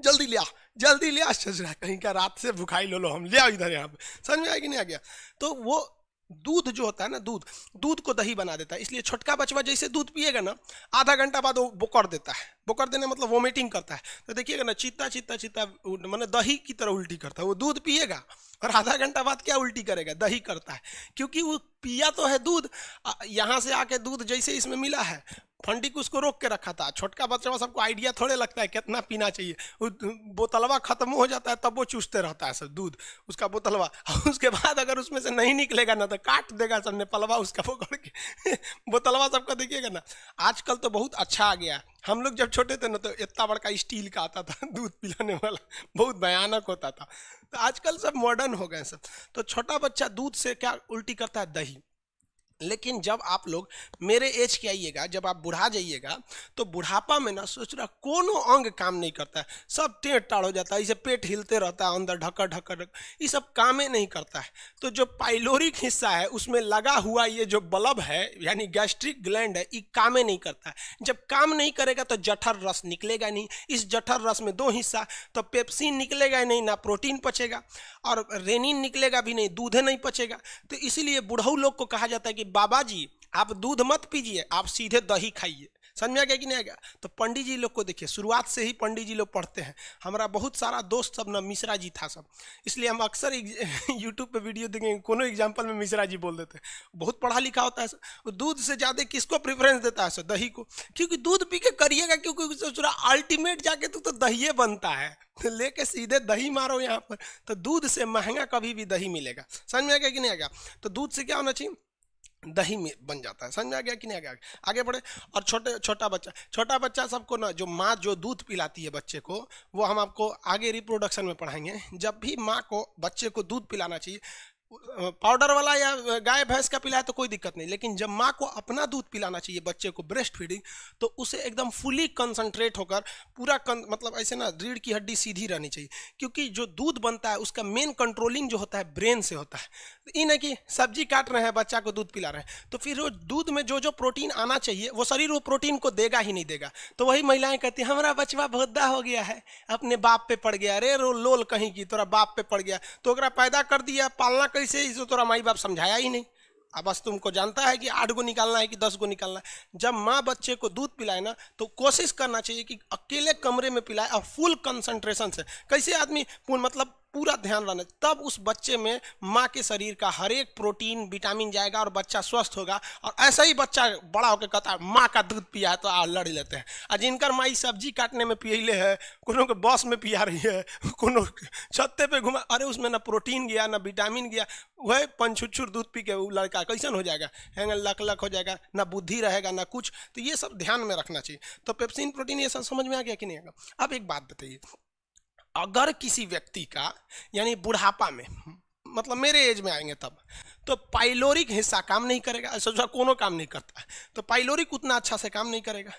जल्दी ले आ, जल्दी ले आ, कहीं का रात से भुखाई लो हम ले आओ इधर यहाँ पे। समझ में आया कि नहीं आ गया? तो वो दूध जो होता है ना, दूध को दही बना देता है। इसलिए छोटका बचवा जैसे दूध पिएगा ना, आधा घंटा बाद वो बोकर देता है। बोकर देने मतलब वोमिटिंग करता है। तो देखिएगा ना, चीता चीता चीता मतलब दही की तरह उल्टी करता है। वो दूध पिएगा और आधा घंटा बाद क्या उल्टी करेगा? दही करता है। क्योंकि वो पिया तो है दूध, यहाँ से आके दूध जैसे इसमें मिला है, फंडिक उसको रोक के रखा था। छोटका बच्चा सबको आइडिया थोड़े लगता है कितना पीना चाहिए। बोतलवा खत्म हो जाता है तब वो चूसते रहता है सब दूध, उसका बोतलवा। उसके बाद अगर उसमें से नहीं निकलेगा ना तो काट देगा सब नेपालवा उसका पकड़ के। बोतलवा सबका देखिएगा ना। आजकल तो बहुत अच्छा आ गया। हम लोग जब छोटे थे ना तो इतना बड़का स्टील का आता था दूध पिलाने वाला, बहुत भयानक होता था। तो आजकल सब मॉडर्न हो गए सब। तो छोटा बच्चा दूध से क्या उल्टी करता है? दही। लेकिन जब आप लोग मेरे एज के आइएगा, जब आप बुढ़ा जाइएगा, तो बुढ़ापा में ना सोच रहा कोनो अंग काम नहीं करता है, सब टेढ़ टाढ़ हो जाता है, इसे पेट हिलते रहता है अंदर ढक्कर ढक्कर, ये सब काम ही नहीं करता है। तो जो पाइलोरिक हिस्सा है उसमें लगा हुआ ये जो बल्ब है यानी गैस्ट्रिक ग्लैंड है, ये काम ही नहीं करता है। जब काम नहीं करेगा तो जठर रस निकलेगा नहीं। इस जठर रस में दो हिस्सा, तो पेप्सिन निकलेगा ही नहीं, ना प्रोटीन पचेगा और रेनिन निकलेगा भी नहीं, दूध नहीं पचेगा। तो इसीलिए बुढ़ऊ लोग को कहा जाता है कि बाबा जी आप दूध मत पीजिए, आप सीधे दही खाइए। समझ में आ गया कि नहीं आ गया? तो पंडित जी लोग को देखिए, शुरुआत से ही पंडित जी लोग पढ़ते हैं। हमारा बहुत सारा दोस्त सब ना मिश्रा जी था सब, इसलिए हम अक्सर यूट्यूब पे वीडियो देखेंगे, कोनो एग्जाम्पल में मिश्रा जी बोल देते हैं। बहुत पढ़ा लिखा होता है सर। दूध से ज़्यादा किसको प्रेफरेंस देता है सर? दही को, क्योंकि दूध पी के करिएगा, क्योंकि अल्टीमेट जाके तो दही बनता है, तो लेके सीधे दही मारो यहाँ पर। तो दूध से महंगा कभी भी दही मिलेगा। समझ में आ गया कि नहीं आ गया? तो दूध से क्या होना चाहिए? दही में बन जाता है। समझ में आ गया कि नहीं आ गया? आगे बढ़े। और छोटा बच्चा सबको ना, जो माँ जो दूध पिलाती है बच्चे को, वो हम आपको आगे रिप्रोडक्शन में पढ़ाएंगे। जब भी माँ को बच्चे को दूध पिलाना चाहिए, पाउडर वाला या गाय भैंस का पिलाए तो कोई दिक्कत नहीं, लेकिन जब माँ को अपना दूध पिलाना चाहिए बच्चे को, ब्रेस्ट फीडिंग, तो उसे एकदम फुली कंसंट्रेट होकर पूरा मतलब ऐसे ना रीढ़ की हड्डी सीधी रहनी चाहिए, क्योंकि जो दूध बनता है उसका मेन कंट्रोलिंग जो होता है ब्रेन से होता है। ये नहीं कि सब्जी काट रहे हैं बच्चा को दूध पिला रहे हैं, तो फिर वो दूध में जो जो प्रोटीन आना चाहिए वो शरीर वो प्रोटीन को देगा ही नहीं देगा। तो वही महिलाएं कहती हैं हमारा बचवा भोदा हो गया है, अपने बाप पे पड़ गया, अरे रो लोल कहीं की, तोरा बाप पे पड़ गया, तो ओकरा पैदा कर दिया, पालना कैसे, इसे तोरा माई बाप समझाया ही नहीं। अब बस तुमको जानता है कि 8 गो निकालना है कि 10 गो निकालना है। जब माँ बच्चे को दूध पिलाए ना, तो कोशिश करना चाहिए कि अकेले कमरे में पिलाए और फुल कंसंट्रेशन से। कैसे आदमी मतलब पूरा ध्यान रहना, तब उस बच्चे में माँ के शरीर का हर एक प्रोटीन विटामिन जाएगा और बच्चा स्वस्थ होगा। और ऐसा ही बच्चा बड़ा होकर कहता है माँ का दूध पिया है, तो लड़ लेते हैं। और जिनकर माई सब्जी काटने में पियले है, कोनो के बस में पिया रही है, कोनो छत्ते पे घुमा, अरे उसमें ना प्रोटीन गया ना विटामिन गया, वह पंचुच्छुर दूध पी के वो लड़का कैसन हो जाएगा, हैंग लक हो जाएगा, ना बुद्धि रहेगा ना कुछ। तो ये सब ध्यान में रखना चाहिए। तो पेप्सिन प्रोटीन ये सब समझ में आ गया कि नहीं आएगा? अब एक बात बताइए, अगर किसी व्यक्ति का यानी बुढ़ापा में, मतलब मेरे एज में आएंगे तब, तो पाइलोरिक हिस्सा काम नहीं करेगा, सोचा कोनो काम नहीं करता है, तो पाइलोरिक उतना अच्छा से काम नहीं करेगा,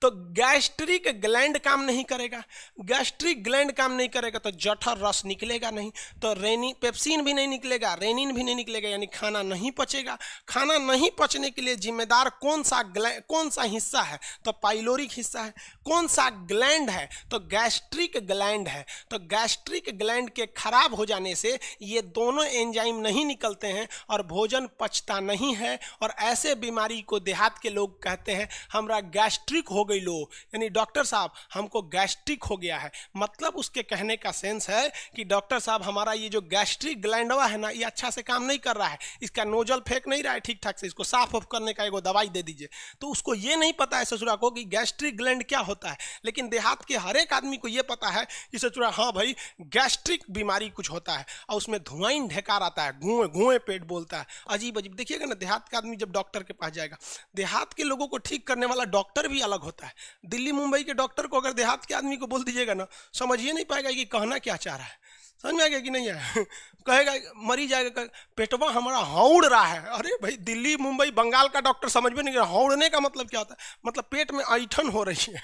तो गैस्ट्रिक ग्लैंड काम नहीं करेगा। गैस्ट्रिक ग्लैंड काम नहीं करेगा तो जठर रस निकलेगा नहीं, तो पेप्सिन भी नहीं निकलेगा, रेनिन भी नहीं निकलेगा, यानी खाना नहीं पचेगा। खाना नहीं पचने के लिए जिम्मेदार कौन सा हिस्सा है? तो पाइलोरिक हिस्सा है। कौन सा ग्लैंड है? तो गैस्ट्रिक ग्लैंड है। तो गैस्ट्रिक ग्लैंड के खराब हो जाने से ये दोनों एंजाइम नहीं निकलते हैं और भोजन पचता नहीं है। और ऐसे बीमारी को देहात के लोग कहते हैं हमरा गैस्ट्रिक हो गई लो, यानी डॉक्टर साहब हमको गैस्ट्रिक हो गया है। मतलब उसके कहने का सेंस है कि डॉक्टर साहब हमारा ये जो गैस्ट्रिक ग्लैंडवा है ना, ये अच्छा से काम नहीं कर रहा है, इसका नोजल फेंक नहीं रहा है ठीक ठाक से, इसको साफ ऑफ करने का एगो दवाई दे दीजिए। तो उसको ये नहीं पता है ससुरा को कि गैस्ट्रिक ग्लैंड क्या होता है। लेकिन देहात के हर एक आदमी को ये पता है कि ससुरा हाँ भाई गैस्ट्रिक बीमारी कुछ होता है, और उसमें धुआं ढेकार आता है, घुए घुए पेट बोलता है, अजीब अजीब। देखिएगा ना, देहात का आदमी जब डॉक्टर के पास जाएगा, देहात के लोगों को ठीक करने वाला डॉक्टर भी अलग होता है। दिल्ली मुंबई के डॉक्टर को अगर देहात के आदमी को बोल दीजिएगा ना, समझिए नहीं पाएगा कि कहना क्या चाह रहा है। समझ में आ गया कि नहीं है? कहेगा मरी जाएगा, पेटवा हमारा हौड़ रहा है। अरे भाई दिल्ली मुंबई बंगाल का डॉक्टर समझ में नहीं, हौड़ने का मतलब क्या होता है? मतलब पेट में ऐठन हो रही है,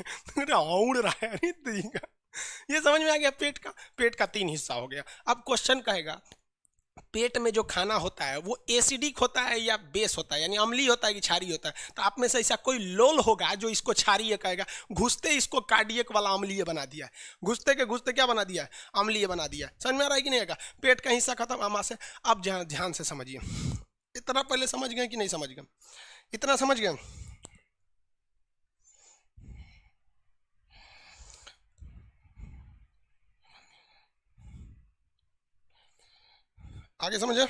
हौड़ रहा है। अरे ये समझ में आ गया? पेट का 3 हिस्सा हो गया। अब क्वेश्चन कहेगा पेट में जो खाना होता है वो एसिडिक होता है या बेस होता है, यानी अम्लीय होता है कि क्षारीय होता है? तो आप में से ऐसा कोई लोल होगा जो इसको क्षारीय कहेगा, घुसते इसको कार्डियक वाला अम्लीय बना दिया है, घुसते क्या बना दिया है? अम्लीय बना दिया है। समझ में आ रहा है कि नहीं आएगा? पेट का हिस्सा खत्म आमा से। अब ध्यान से समझिए, इतना पहले समझ गए कि नहीं समझ गए? इतना समझ गए? आगे समझे?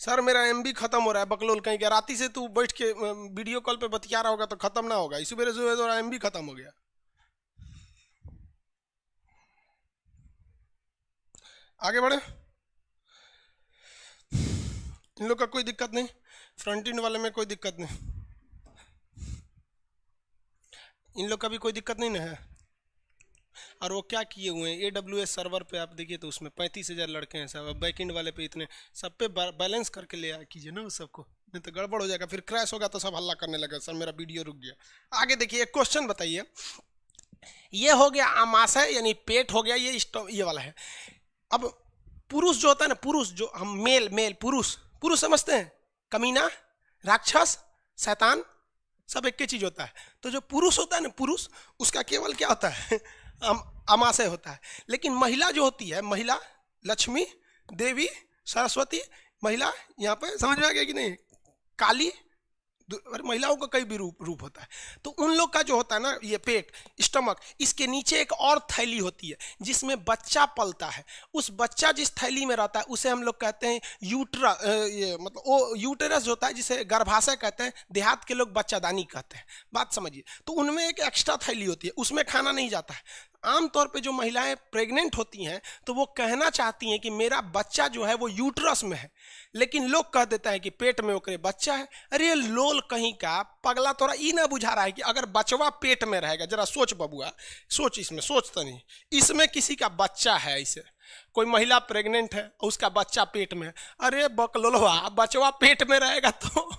सर मेरा एमबी खत्म हो रहा है, बकलोल कहीं गया। राती से तू बैठ के वीडियो कॉल पे बतिया रहा होगा तो खत्म ना होगा, इसी वजह से तो एमबी खत्म हो गया। आगे बढ़े। इन लोग का कोई दिक्कत नहीं, फ्रंट एंड वाले में कोई दिक्कत नहीं, इन लोग का भी कोई दिक्कत नहीं ना है। और वो क्या किए हुए हैं AWS सर्वर पे, आप देखिए तो उसमें 35,000 लड़के हैं सब। बैक एंड वाले पे इतने, सब पे बैलेंस करके ले आया कीजिए ना उस सबको, नहीं तो गड़बड़ हो जाएगा, फिर क्रैश होगा तो सब हल्ला करने लगा सर मेरा वीडियो रुक गया। आगे देखिए एक क्वेश्चन बताइए, ये हो गया आमाशय यानी पेट हो गया, ये वाला है। अब पुरुष जो होता है ना, पुरुष जो हम मेल पुरुष समझते हैं, कमीना, राक्षस, शैतान, सब एक ही चीज होता है। तो जो पुरुष होता है ना, पुरुष उसका केवल क्या होता है, अमाशय होता है। लेकिन महिला जो होती है, महिला लक्ष्मी, देवी, सरस्वती, महिला यहाँ पे समझ में आ गया कि नहीं, काली, महिलाओं का कई भी रूप होता है। तो उन लोग का जो होता है ना, ये पेट, स्टमक, इसके नीचे एक और थैली होती है जिसमें बच्चा पलता है। उस बच्चा जिस थैली में रहता है उसे हम लोग कहते हैं ये मतलब वो यूटेरस होता है, जिसे गर्भाशय कहते हैं, देहात के लोग बच्चादानी कहते हैं। बात समझिए। तो उनमें एक एक्स्ट्रा थैली होती है, उसमें खाना नहीं जाता है। आमतौर पे जो महिलाएं प्रेग्नेंट होती हैं तो वो कहना चाहती हैं कि मेरा बच्चा जो है वो यूट्रस में है, लेकिन लोग कह देता है कि पेट में ओकरे बच्चा है। अरे लोल कहीं का पगला, तोरा ई ना बुझा रहा है कि अगर बचवा पेट में रहेगा, जरा सोच बबुआ, सोच, इसमें सोच तो नहीं, इसमें किसी का बच्चा है, इसे कोई महिला प्रेग्नेंट है और उसका बच्चा पेट में है। अरे बकलोलवा, बचवा पेट में रहेगा तो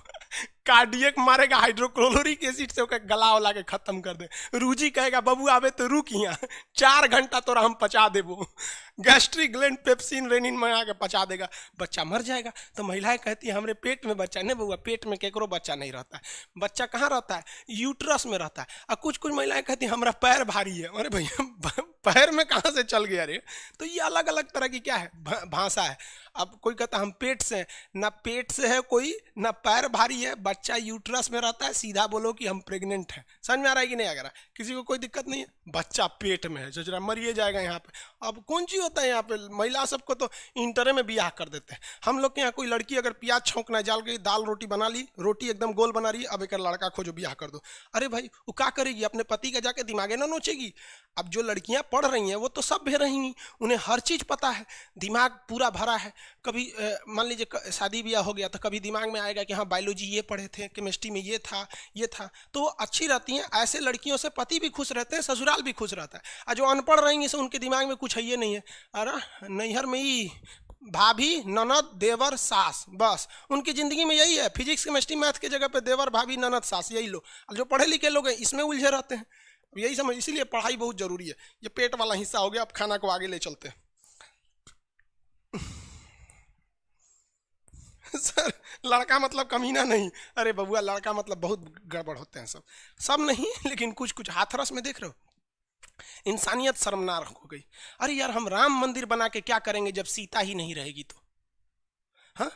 कार्डियक मारेगा, हाइड्रोक्लोरिक एसिड से ओके गला उला के खत्म कर दे। रूजी कहेगा बबू आवे तो रुक यहाँ, 4 घंटा तोरा हम पचा देबो, गैस्ट्रिक ग्लैंड पेप्सिन रेनिन मंगा के पचा देगा, बच्चा मर जाएगा। तो महिलाएं कहती है हमरे पेट में बच्चा नहीं बबुआ, पेट में केकरो बच्चा नहीं रहता है, बच्चा कहाँ रहता है, यूट्रस में रहता है। और कुछ कुछ महिलाएं कहती है हमारा पैर भारी है। अरे भैया पैर में कहाँ से चल गया रे? तो ये अलग अलग तरह की क्या है, भाषा है। अब कोई कहता हम पेट से, ना पेट से है कोई, ना पैर भारी है, बच्चा यूट्रस में रहता है, सीधा बोलो कि हम प्रेग्नेंट हैं। समझ में आ रहा है कि नहीं आ रहा? किसी को कोई दिक्कत नहीं है, बच्चा पेट में है, सोच रहा मरिए जाएगा यहाँ पे। अब कौन चीज होता है यहाँ पे, महिला सबको तो इंटरे में ब्याह कर देते हैं। हम लोग के यहाँ कोई लड़की अगर प्याज छौंकना जाल गई, दाल रोटी बना ली, रोटी एकदम गोल बना रही है, अब एक लड़का खोजो ब्याह कर दो। अरे भाई वो क्या करेगी, अपने पति का जाके दिमागे ना नोचेगी। अब जो लड़कियां पढ़ रही हैं वो तो सब भी रहेंगी, उन्हें हर चीज पता है, दिमाग पूरा भरा है। कभी मान लीजिए शादी ब्याह हो गया तो कभी दिमाग में आएगा कि हाँ बायोलॉजी ये पढ़े थे, केमिस्ट्री में ये था, तो वो अच्छी रहती हैं। ऐसे लड़कियों से पति भी खुश रहते हैं, ससुराल भी खुश रहता है। और जो अनपढ़ रहेंगी से उनके दिमाग में कुछ है ये नहीं है, अरे नैहर में ही भाभी, ननद, देवर, सास, बस उनकी जिंदगी में यही है। फिजिक्स, केमिस्ट्री, मैथ के जगह पे देवर, भाभी, ननद, सास, यही लो। जो पढ़े लिखे लोग हैं इसमें उलझे रहते हैं, यही समझ। इसीलिए पढ़ाई बहुत जरूरी है। ये पेट वाला हिस्सा हो गया, अब खाना को आगे ले चलते हैं। सर लड़का मतलब कमीना नहीं, अरे बबुआ लड़का मतलब बहुत गड़बड़ होते हैं, सब नहीं, लेकिन कुछ कुछ। हाथरस में देख रहे हो इंसानियत शर्मनाक हो गई। अरे यार हम राम मंदिर बना के क्या करेंगे जब सीता ही नहीं रहेगी तो? हाँ,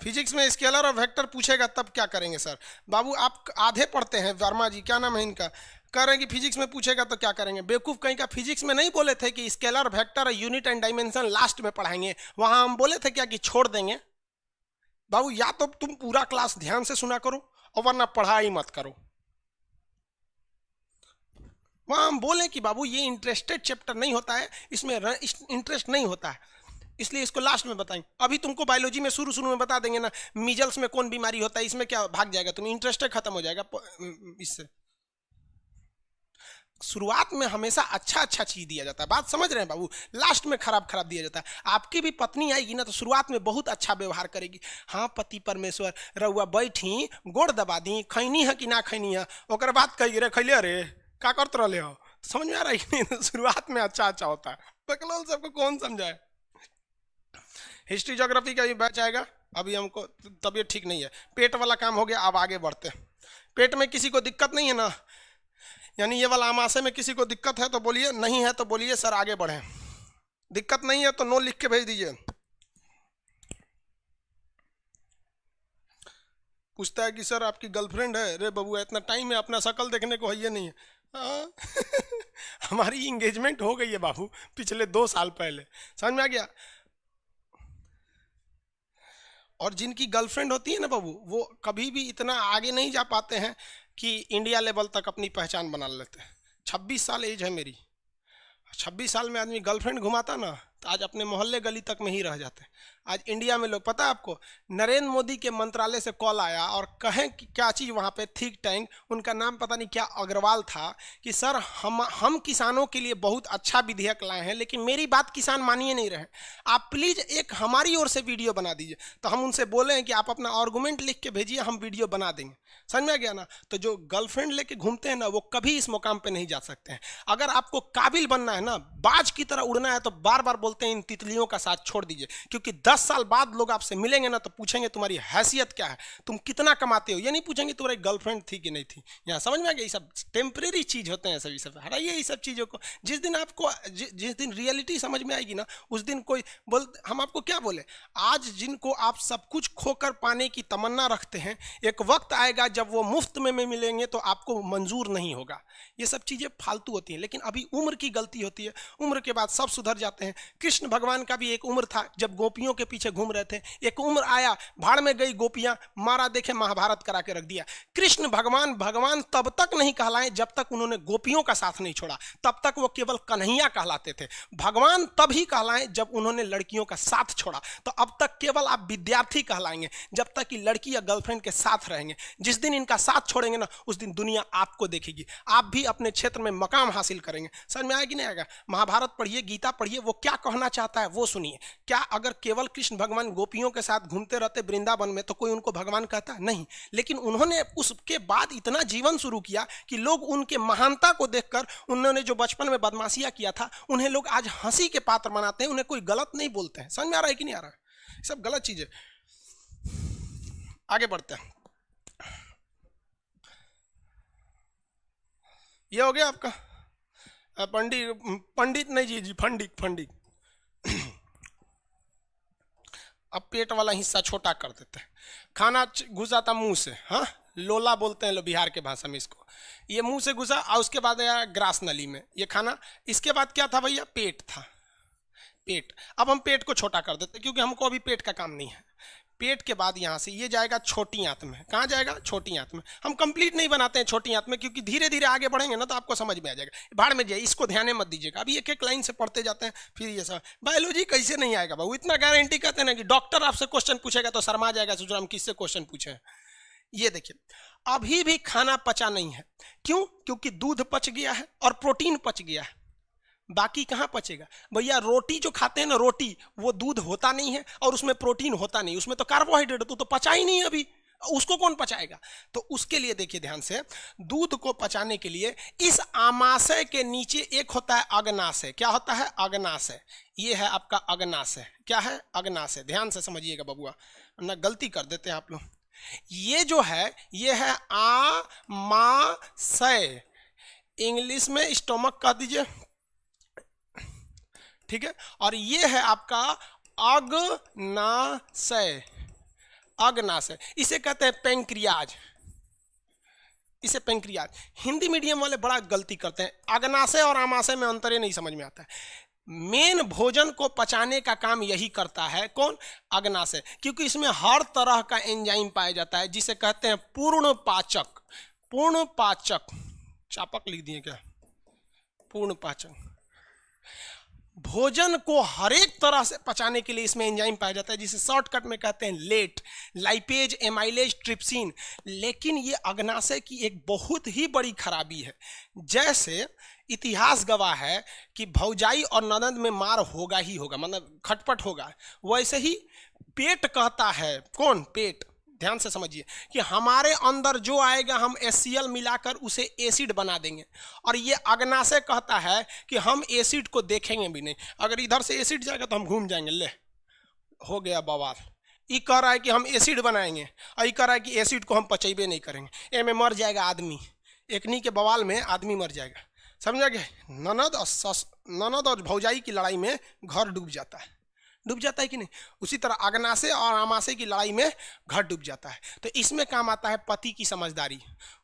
फिजिक्स में स्केलर और वेक्टर पूछेगा तब क्या करेंगे सर? बाबू आप आधे पढ़ते हैं, वर्मा जी क्या नाम है इनका, कह रहे हैं कि फिजिक्स में पूछेगा तो क्या करेंगे। बेवकूफ कहीं का, फिजिक्स में नहीं बोले थे कि scalar, vector, unit and dimension last में पढ़ाएंगे? वहां हम बोले थे क्या कि छोड़ देंगे? बाबू या तो तुम पूरा क्लास ध्यान से सुना करो और वरना पढ़ाई मत करो। वहां हम बोले कि बाबू ये इंटरेस्टेड चैप्टर नहीं होता है, इसमें इंटरेस्ट नहीं होता है, इसलिए इसको लास्ट में बताएंगे। अभी तुमको बायोलॉजी में शुरू में बता देंगे ना, मीजल्स में कौन बीमारी होता है, इसमें क्या भाग जाएगा तुम, इंटरेस्ट खत्म हो जाएगा इससे। शुरुआत में हमेशा अच्छा चीज दिया जाता है, बात समझ रहे हैं बाबू, लास्ट में खराब दिया जाता है। आपकी भी पत्नी आएगी ना तो शुरुआत में बहुत अच्छा व्यवहार करेगी। हाँ पति परमेश्वर रउआ बैठी, गोड़ दबा दी, खैनी है कि ना खैनी है, ओकर बाद कही रे खैले रे का करते रहे हो, समझ में आ रहा है कि नहीं? शुरुआत में अच्छा होता है, बकलोल सबको कौन समझाए। हिस्ट्री ज्योग्राफी का भी बैच आएगा, अभी हमको तबीयत ठीक नहीं है, पेट वाला काम हो गया, अब आगे बढ़ते हैं। पेट में किसी को दिक्कत नहीं है ना, यानी ये वाला आमाशय में किसी को दिक्कत है तो बोलिए, नहीं है तो बोलिए सर आगे बढ़े। दिक्कत नहीं है तो नो लिख के भेज दीजिए। पूछता है कि सर आपकी गर्लफ्रेंड है? रे बबुआ इतना टाइम है, अपना शक्ल देखने को है ये नहीं है। हमारी इंगेजमेंट हो गई है बाबू पिछले 2 साल पहले, समझ में आ गया। और जिनकी गर्लफ्रेंड होती है ना बाबू, वो कभी भी इतना आगे नहीं जा पाते हैं कि इंडिया लेवल तक अपनी पहचान बना लेते हैं। 26 साल एज है मेरी, 26 साल में आदमी गर्लफ्रेंड घुमाता ना तो आज अपने मोहल्ले गली तक में ही रह जाते हैं। आज इंडिया में लोग, पता है आपको, नरेंद्र मोदी के मंत्रालय से कॉल आया और कहें कि क्या चीज़ वहाँ पे थिंक टैंक, उनका नाम पता नहीं क्या अग्रवाल था, कि सर हम किसानों के लिए बहुत अच्छा विधेयक लाए हैं लेकिन मेरी बात किसान मानिए नहीं रहे, आप प्लीज़ एक हमारी ओर से वीडियो बना दीजिए। तो हम उनसे बोले हैं कि आप अपना आर्गूमेंट लिख के भेजिए, हम वीडियो बना देंगे। समझ में आ गया ना? तो जो गर्लफ्रेंड लेके घूमते हैं ना वो कभी इस मुकाम पे नहीं जा सकते हैं। अगर आपको काबिल बनना है ना, बाज की तरह उड़ना है तो बार बार बोल बोलते हैं इन तितलियों का साथ छोड़ दीजिए, क्योंकि 10 साल बाद लोग आपसे मिलेंगे ना तो पूछेंगे तुम्हारी हैसियत क्या है, तुम कितना कमाते हो। ये नहीं पूछेंगे तुम्हारी गर्लफ्रेंड थी कि नहीं थी। यहाँ समझ में आ गया, ये सब टेम्परेरी चीज होते हैं, सभी सब हटाइए ये सब चीजों को। जिस दिन आपको जिस दिन रियलिटी समझ में आएगी ना, उस दिन कोई हम आपको क्या बोले, आज जिनको आप सब कुछ खोकर पाने की तमन्ना रखते हैं, एक वक्त आएगा जब वो मुफ्त में मिलेंगे तो आपको मंजूर नहीं होगा। ये सब चीजें फालतू होती हैं, लेकिन अभी उम्र की गलती होती है, उम्र के बाद सब सुधर जाते हैं। कृष्ण भगवान का भी एक उम्र था जब गोपियों के पीछे घूम रहे थे, एक उम्र आया भाड़ में गई गोपियां, मारा देखे महाभारत करा के रख दिया। कृष्ण भगवान भगवान तब तक नहीं कहलाए जब तक उन्होंने गोपियों का साथ नहीं छोड़ा, तब तक वो केवल कन्हैया कहलाते थे। भगवान तभी कहलाए जब उन्होंने लड़कियों का साथ छोड़ा। तो अब तक केवल आप विद्यार्थी कहलाएंगे जब तक कि लड़की या गर्लफ्रेंड के साथ रहेंगे। जिस दिन इनका साथ छोड़ेंगे ना, उस दिन दुनिया आपको देखेगी, आप भी अपने क्षेत्र में मकाम हासिल करेंगे। समझ में आएगा कि नहीं आएगा? महाभारत पढ़िए, गीता पढ़िए, वो क्या कहना चाहता है वो सुनिए। क्या अगर केवल कृष्ण भगवान गोपियों के साथ घूमते रहते वृंदावन में तो कोई उनको भगवान कहता? नहीं। लेकिन उन्होंने उसके बाद इतना जीवन शुरू किया कि लोग उनके महानता को देखकर, उन्होंने जो बचपन में बदमाशियां किया था, उन्हें लोग आज हंसी के पात्र बनाते हैं, उन्हें कोई गलत नहीं बोलते हैं। समझ में आ रहा है कि नहीं आ रहा है? सब गलत चीजें। आगे बढ़ते हैं। ये हो गया आपका पंडित नहीं जी, फंडित। अब पेट वाला हिस्सा छोटा कर देते हैं। खाना घुसा था मुंह से, हाँ, लोला बोलते हैं लोग बिहार के भाषा में इसको। ये मुंह से घुसा और उसके बाद आया ग्रास नली में ये खाना। इसके बाद क्या था भैया? पेट था, पेट। अब हम पेट को छोटा कर देते हैं क्योंकि हमको अभी पेट का काम नहीं है। पेट के बाद यहाँ से ये जाएगा छोटी आंत में। कहाँ जाएगा? छोटी आंत में। हम कंप्लीट नहीं बनाते हैं छोटी आंत में, क्योंकि धीरे धीरे आगे बढ़ेंगे ना तो आपको समझ में आ जाएगा। भाड़ में जाइए, इसको ध्यान मत दीजिएगा। अभी एक एक लाइन से पढ़ते जाते हैं, फिर ये सब बायोलॉजी कैसे नहीं आएगा बाबू, इतना गारंटी कहते हैं ना कि डॉक्टर आपसे क्वेश्चन पूछेगा तो शर्मा जाएगा, सोच रहा हम किससे क्वेश्चन पूछे। ये देखिए, अभी भी खाना पचा नहीं है। क्यों? क्योंकि दूध पच गया है और प्रोटीन पच गया है, बाकी कहाँ पचेगा भैया? रोटी जो खाते हैं ना, रोटी, वो दूध होता नहीं है और उसमें प्रोटीन होता नहीं, उसमें तो कार्बोहाइड्रेट तो पचा ही नहीं अभी, उसको कौन पचाएगा? तो उसके लिए देखिए ध्यान से, दूध को पचाने के लिए इस आमाशय के नीचे एक होता है अग्नाशय। क्या होता है? अग्नाशय। ये है आपका अग्नाशय। क्या है? अग्नाशय। ध्यान से समझिएगा बबुआ, वरना गलती कर देते हैं आप लोग। ये जो है, ये है आमाशय, इंग्लिश में स्टोमक कह दीजिए, ठीक है। और ये है आपका अग्नाशय। अग्नाशय इसे कहते हैं पेंक्रियाज, इसे पेंक्रियाज। हिंदी मीडियम वाले बड़ा गलती करते हैं, अग्नाशय और आमाशय में अंतर नहीं समझ में आता है। मेन भोजन को पचाने का काम यही करता है, कौन? अग्नाशय, क्योंकि इसमें हर तरह का एंजाइम पाया जाता है जिसे कहते हैं पूर्ण पाचक। पूर्ण पाचक, चापक लिख दिए क्या? पूर्ण पाचक। भोजन को हर एक तरह से पचाने के लिए इसमें एंजाइम पाया जाता है जिसे शॉर्टकट में कहते हैं लेट, लाइपेज, एमाइलेज, ट्रिप्सिन। लेकिन ये अग्नाशय की एक बहुत ही बड़ी खराबी है। जैसे इतिहास गवाह है कि भौजाई और ननद में मार होगा ही होगा, मतलब खटपट होगा, वैसे ही पेट कहता है, कौन? पेट। ध्यान से समझिए कि हमारे अंदर जो आएगा हम HCl मिलाकर उसे एसिड बना देंगे, और ये अग्नाशय कहता है कि हम एसिड को देखेंगे भी नहीं। अगर इधर से एसिड जाएगा तो हम घूम जाएंगे, ले हो गया बवाल। ये कह रहा है कि हम एसिड बनाएंगे और ये कह रहा है कि एसिड को हम पचेबे नहीं करेंगे, ए में मर जाएगा आदमी, एकनी के बवाल में आदमी मर जाएगा। समझा गया? ननद और भौजाई की लड़ाई में घर डूब जाता है, डूब जाता है कि नहीं? उसी तरह अग्नाशय और आमाशय की लड़ाई में घर डूब जाता है। तो इसमें काम आता है पति की समझदारी।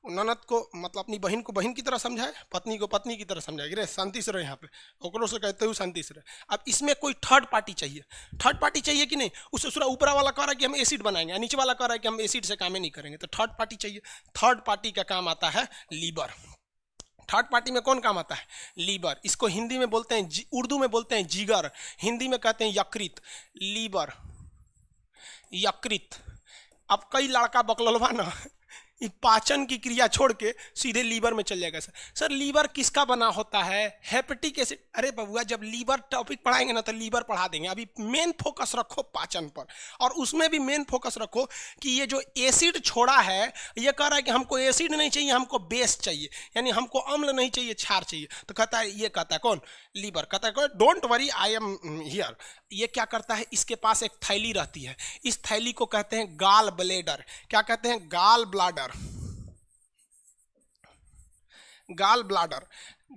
ननद को मतलब अपनी बहन को बहन की तरह समझाए, पत्नी को पत्नी की तरह समझाए, रे शांति से रहे, यहाँ पे ओकरों से कहते हुए शांति से रहे। अब इसमें कोई थर्ड पार्टी चाहिए, थर्ड पार्टी चाहिए कि नहीं? उससे दूसरा ऊपरा वाला कह रहा है कि हम एसिड बनाएंगे, नीचे वाला कह रहा है कि हम एसिड से काम ही नहीं करेंगे, तो थर्ड पार्टी चाहिए। थर्ड पार्टी का काम आता है लीवर। थर्ड पार्टी में कौन काम आता है? लीवर। इसको हिंदी में बोलते हैं, उर्दू में बोलते हैं जिगर, हिंदी में कहते हैं यकृत। लीवर, यकृत। अब कई लड़का बकलोलवा ना ये पाचन की क्रिया छोड़ के सीधे लीवर में चल जाएगा। सर लीवर किसका बना होता है? Hepatic acid. अरे बबुआ, जब लीवर टॉपिक पढ़ाएंगे ना तो लीवर पढ़ा देंगे। अभी मेन फोकस रखो पाचन पर, और उसमें भी मेन फोकस रखो कि ये जो एसिड छोड़ा है, ये कह रहा है कि हमको एसिड नहीं चाहिए, हमको बेस चाहिए, यानी हमको अम्ल नहीं चाहिए, क्षार चाहिए। तो कहता है, ये कहता है कौन? लीवर। कहता है कौन? Don't worry, I am here. ये क्या करता है? इसके पास एक थैली रहती है, इस थैली को कहते हैं गाल ब्लेडर। क्या कहते हैं? गाल ब्लाडर। गाल ब्लाडर।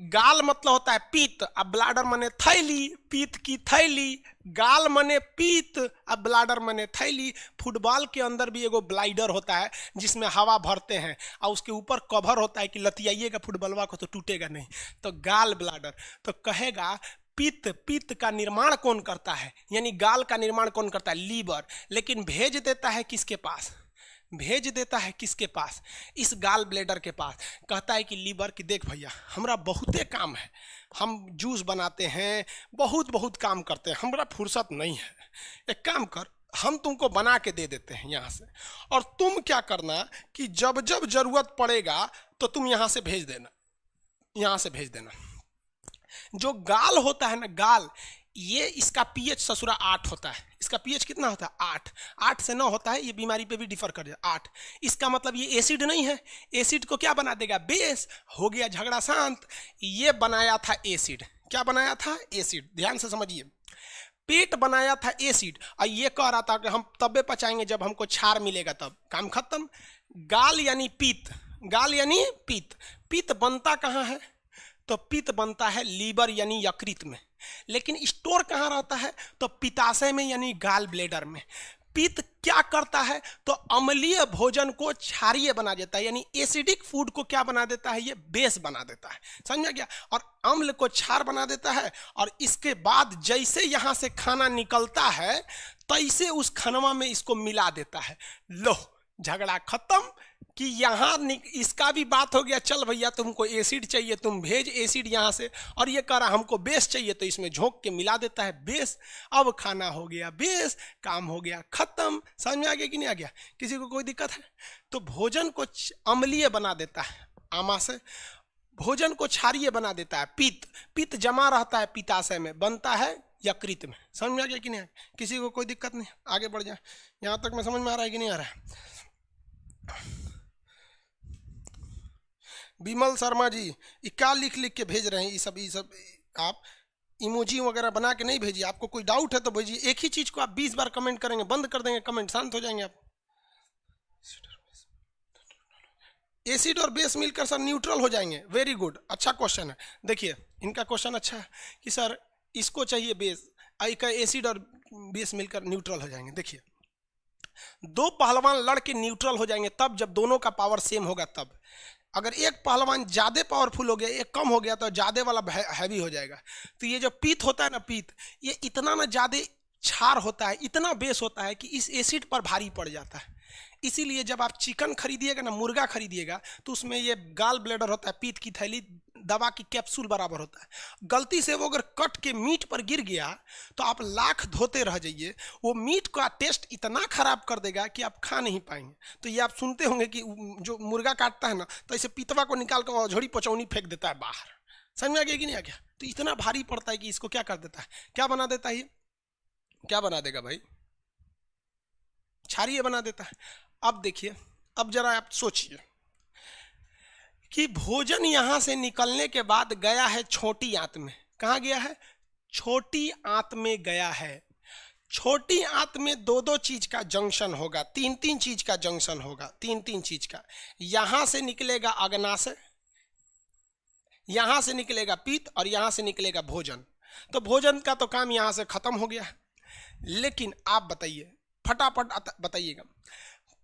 गाल मतलब होता है पीत, अब ब्लाडर मने थैली, पीत की थैली। गाल मने पीत, अब ब्लाडर मने थैली। फुटबॉल के अंदर भी एगो ब्लाइडर होता है जिसमें हवा भरते हैं, और उसके ऊपर कवर होता है कि लतियाइएगा फुटबॉलवा को तो टूटेगा नहीं। तो गाल ब्लाडर। तो कहेगा पित्त, पित्त का निर्माण कौन करता है, यानी गाल का निर्माण कौन करता है? लीवर। लेकिन भेज देता है किसके पास? भेज देता है किसके पास? इस गाल ब्लेडर के पास। कहता है कि लीवर की देख भैया, हमरा बहुते काम है, हम जूस बनाते हैं, बहुत बहुत काम करते हैं, हमरा फुर्सत नहीं है। एक काम कर, हम तुमको बना के दे देते हैं यहाँ से, और तुम क्या करना कि जब जब जरूरत पड़ेगा तो तुम यहाँ से भेज देना, यहाँ से भेज देना। जो गाल होता है ना, गाल, ये इसका पीएच ससुरा 8 होता है। इसका पीएच कितना होता है? 8। 8 से 9 होता है, ये बीमारी पे भी डिफर कर जाए। 8, इसका मतलब ये एसिड नहीं है। एसिड को क्या बना देगा? बेस। हो गया झगड़ा शांत। ये बनाया था एसिड। क्या बनाया था? एसिड। ध्यान से समझिए, पेट बनाया था एसिड, और ये कह रहा था कि हम तबे पचाएंगे जब हमको क्षार मिलेगा, तब काम खत्म। गाल यानी पीत, गाल यानी पीत। पीत बनता कहाँ है? तो पित्त बनता है लीवर यानी यकृत में। लेकिन स्टोर कहाँ रहता है? तो पित्ताशय में यानी गाल ब्लेडर में। पित्त क्या करता है? तो अम्लीय भोजन को क्षारीय बना देता है, यानी एसिडिक फूड को क्या बना देता है? ये बेस बना देता है। समझ गया? और अम्ल को क्षार बना देता है, और इसके बाद जैसे यहाँ से खाना निकलता है तैसे उस खानवा में इसको मिला देता है। लो, झगड़ा खत्म कि यहाँ इसका भी बात हो गया। चल भैया, तुमको एसिड चाहिए, तुम भेज एसिड यहाँ से, और ये कह रहा हमको बेस चाहिए, तो इसमें झोंक के मिला देता है बेस। अब खाना हो गया बेस, काम हो गया खत्म। समझ में आ गया कि नहीं आ गया? किसी को कोई दिक्कत है? तो भोजन को अम्लीय बना देता है आमा से, भोजन को क्षारीय बना देता है पित्त। पित्त जमा रहता है पित्ताशय में, बनता है यकृत में। समझ में आ गया कि नहीं? किसी को कोई दिक्कत नहीं? आगे बढ़ जाए। यहाँ तक में समझ में आ रहा है कि नहीं आ रहा है? विमल शर्मा जी, ये क्या लिख लिख के भेज रहे हैं? ये सब आप इमोजी वगैरह बना के नहीं भेजिए। आपको कोई डाउट है तो भेजिए। एक ही चीज को आप 20 बार कमेंट करेंगे, बंद कर देंगे कमेंट, शांत हो जाएंगे आप। एसिड और बेस मिलकर सर न्यूट्रल हो जाएंगे। वेरी गुड, अच्छा क्वेश्चन है। देखिए, इनका क्वेश्चन अच्छा है कि सर इसको चाहिए बेस, का एसिड और बेस मिलकर न्यूट्रल हो जाएंगे। देखिए, दो पहलवान लड़ के न्यूट्रल हो जाएंगे तब जब दोनों का पावर सेम होगा। तब अगर एक पहलवान ज़्यादा पावरफुल हो गया, एक कम हो गया, तो ज़्यादा वाला हैवी हो जाएगा। तो ये जो पीत होता है ना, पीत, ये इतना ना ज़्यादा क्षार होता है, इतना बेस होता है कि इस एसिड पर भारी पड़ जाता है। इसीलिए जब आप चिकन खरीदिएगा ना, मुर्गा खरीदिएगा, तो उसमें ये गाल ब्लेडर होता है, पीत की थैली, दवा की कैप्सूल बराबर होता है। गलती से वो अगर कट के मीट पर गिर गया तो आप लाख धोते रह जाइए, वो मीट का टेस्ट इतना खराब कर देगा कि आप खा नहीं पाएंगे। तो ये आप सुनते होंगे कि जो मुर्गा काटता है ना, तो ऐसे पीतवा को निकाल कर झोड़ी पचौनी फेंक देता है बाहर। समझ में आ गया कि नहीं आ गया? तो इतना भारी पड़ता है कि इसको क्या कर देता है, क्या बना देता है? क्या बना देगा भाई? क्षारीय बना देता है। अब देखिए, अब जरा आप सोचिए कि भोजन यहां से निकलने के बाद गया है छोटी आंत में। कहाँ गया है? छोटी आंत में गया है। छोटी आंत में दो दो चीज का जंक्शन होगा, तीन तीन चीज का जंक्शन होगा, तीन तीन चीज का। यहां से निकलेगा अग्नाशय, यहां से निकलेगा पित्त, और यहां से निकलेगा भोजन। तो भोजन का तो काम यहां से खत्म हो गया है। लेकिन आप बताइए, फटाफट बताइएगा,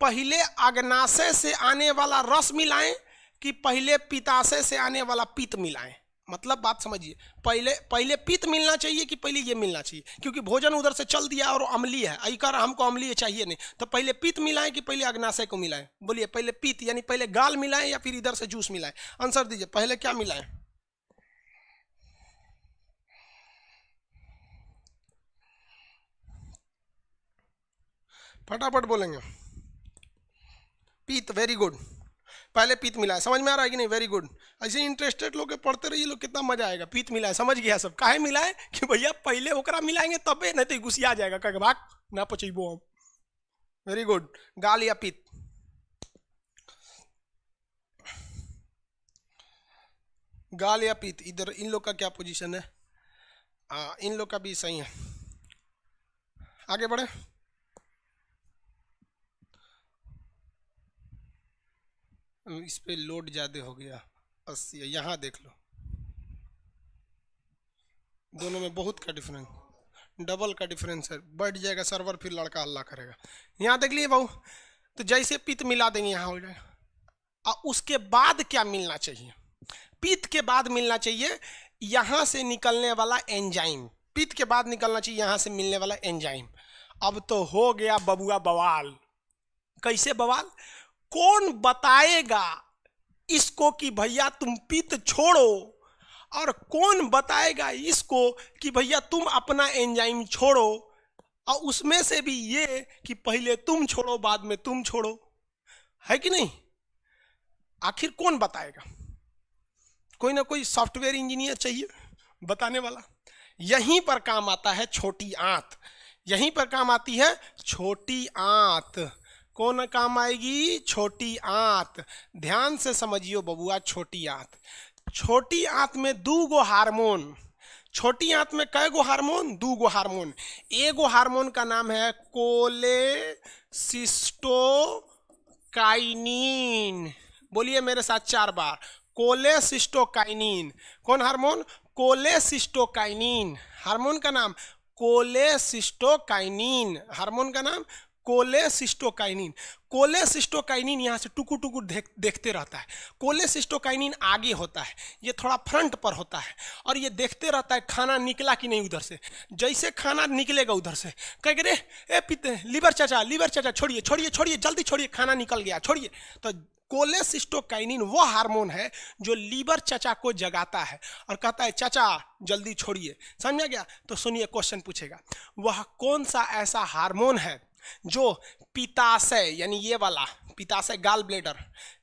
पहले अग्नाशय से आने वाला रस मिलाएं कि पहले पित्ताशय से आने वाला पित्त मिलाएं? मतलब बात समझिए, पहले पित्त मिलना चाहिए कि पहले ये मिलना चाहिए? क्योंकि भोजन उधर से चल दिया और अम्लीय है, अगर हमको अम्लीय चाहिए नहीं, तो पहले पित्त मिलाएं कि पहले अग्नाशय को मिलाएं? बोलिए, पहले पित्त यानी पहले गाल मिलाएं या फिर इधर से जूस मिलाएं? आंसर दीजिए, पहले क्या मिलाएं? फटाफट बोलेंगे। पित्त, वेरी गुड। पहले पित्त मिलाए, समझ में आ रहा है कि नहीं? Very good. ऐसे इंटरेस्टेड लोग के पढ़ते रहिए लोग, कितना मजा आएगा। पित्त मिलाए, समझ गया सब। काहे मिलाए कि भैया पहले ओकरा मिलाएंगे तबे, नहीं तो गुस्सिया जाएगा, कह भाग ना पचेबो हम। Very good. गाल या पित्त? गाल या पित्त, इधर इन लोग का क्या पोजीशन है? इन लोग का भी सही है। आगे बढ़े। इस पे लोड ज्यादा हो गया, 80 है। यहाँ देख लो, दोनों में बहुत का डिफरेंस, डबल का डिफरेंस है। बढ़ जाएगा सर्वर, फिर लड़का हल्ला करेगा। यहाँ देख लिए बहू, तो जैसे पित्त मिला देंगे यहाँ हो जाएगा। और उसके बाद क्या मिलना चाहिए? पित्त के बाद मिलना चाहिए यहाँ से निकलने वाला एंजाइम। पित्त के बाद निकलना चाहिए यहाँ से मिलने वाला एंजाइम। अब तो हो गया बबुआ बवाल। कैसे बवाल? कौन बताएगा इसको कि भैया तुम पित्त छोड़ो, और कौन बताएगा इसको कि भैया तुम अपना एंजाइम छोड़ो, और उसमें से भी ये कि पहले तुम छोड़ो बाद में तुम छोड़ो, है कि नहीं? आखिर कौन बताएगा? कोई ना कोई सॉफ्टवेयर इंजीनियर चाहिए बताने वाला। यहीं पर काम आता है छोटी आंत, यहीं पर काम आती है छोटी आंत। कौन काम आएगी? छोटी आंत। ध्यान से समझियो बबुआ, छोटी आंत। छोटी आंत में 2 हार्मोन। छोटी आंत में कै गो हार्मोन? 2 हार्मोन। एगो हार्मोन का नाम है कोलेसिस्टोकाइनिन। बोलिए मेरे साथ 4 बार, कोलेसिस्टोकाइनिन। कौन हार्मोन? कोलेसिस्टोकाइनिन। हार्मोन का नाम कोलेसिस्टोकाइनिन। हार्मोन का नाम कोलेसिस्टोकाइनिन। कोलेसिस्टोकाइनिन यहाँ से टुकुर टुकुर देखते रहता है। कोलेसिस्टोकाइनिन आगे होता है, ये थोड़ा फ्रंट पर होता है, और ये देखते रहता है खाना निकला कि नहीं उधर से। जैसे खाना निकलेगा उधर से कह रे ए पिते, लीवर चाचा छोड़िए छोड़िए छोड़िए, जल्दी छोड़िए, खाना निकल गया, छोड़िए। तो कोलेसिस्टोकाइनिन वो हार्मोन है जो लीवर चाचा को जगाता है और कहता है चाचा जल्दी छोड़िए। समझ गया? तो सुनिए, क्वेश्चन पूछेगा, वह कौन सा ऐसा हार्मोन है जो पित्ताशय, यानी ये वाला पित्ताशय, गाल ब्लेडर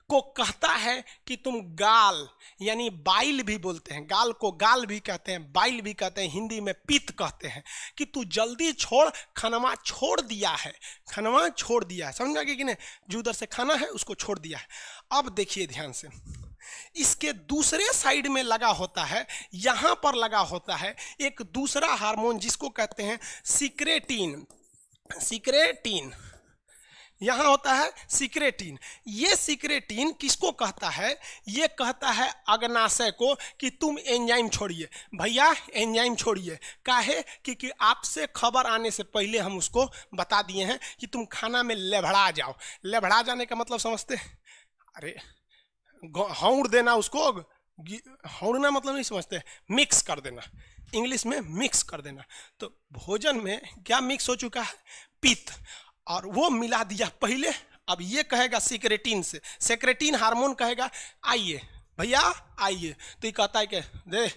को कहता है कि तुम गाल, यानी बाइल भी बोलते हैं, गाल को गाल भी कहते हैं, बाइल भी कहते हैं, हिंदी में पित्त कहते हैं, कि तू जल्दी छोड़, खनवा छोड़ दिया है, खनवा छोड़ दिया है। समझ गया कि नहीं? जो उधर से खाना है उसको छोड़ दिया है। अब देखिए ध्यान से, इसके दूसरे साइड में लगा होता है, यहां पर लगा होता है एक दूसरा हार्मोन जिसको कहते हैं सिक्रेटिन। सिक्रेटिन यहां होता है सिक्रेटिन। ये सिक्रेटिन किसको कहता है? ये कहता है अग्नाशय को कि तुम एंजाइम छोड़िए, भैया एंजाइम छोड़िए। काहे? क्योंकि आपसे खबर आने से पहले हम उसको बता दिए हैं कि तुम खाना में लेभड़ा जाओ। लेभड़ा जाने का मतलब समझते? अरे हौड़ देना उसको, हौड़ना मतलब नहीं समझते, मिक्स कर देना, इंग्लिश में मिक्स कर देना। तो भोजन में क्या मिक्स हो चुका है? पित्त, और वो मिला दिया पहले। अब ये कहेगा सिक्रेटिन से, सिक्रेटिन हार्मोन कहेगा आइए भैया आइए, तो ये कहता है कि दे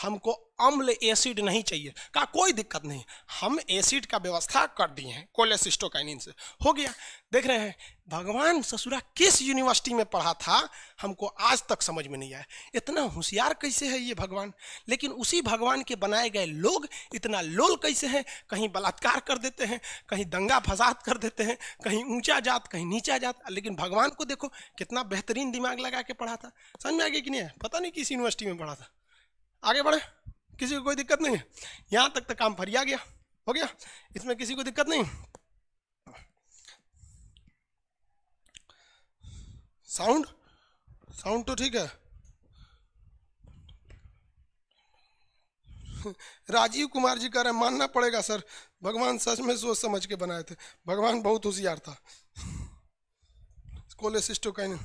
हमको अम्ल एसिड नहीं चाहिए। का कोई दिक्कत नहीं, हम एसिड का व्यवस्था कर दिए हैं कोलेसिस्टोकाइनिन से। हो गया। देख रहे हैं भगवान ससुरा किस यूनिवर्सिटी में पढ़ा था, हमको आज तक समझ में नहीं आया। इतना होशियार कैसे है ये भगवान, लेकिन उसी भगवान के बनाए गए लोग इतना लोल कैसे हैं? कहीं बलात्कार कर देते हैं, कहीं दंगा फसाद कर देते हैं, कहीं ऊंचा जात कहीं नीचा जात। लेकिन भगवान को देखो कितना बेहतरीन दिमाग लगा के पढ़ा था। समझ में आ गया कि नहीं? पता नहीं किस यूनिवर्सिटी में पढ़ा था। आगे बढ़े, किसी को कोई दिक्कत नहीं है? यहाँ तक तो काम फरिया गया, हो गया, इसमें किसी को दिक्कत नहीं। साउंड साउंड तो ठीक है। राजीव कुमार जी कह रहे हैं मानना पड़ेगा सर, भगवान सच में सोच समझ के बनाए थे, भगवान बहुत होशियार था। कोलेसिस्टोकाइनिन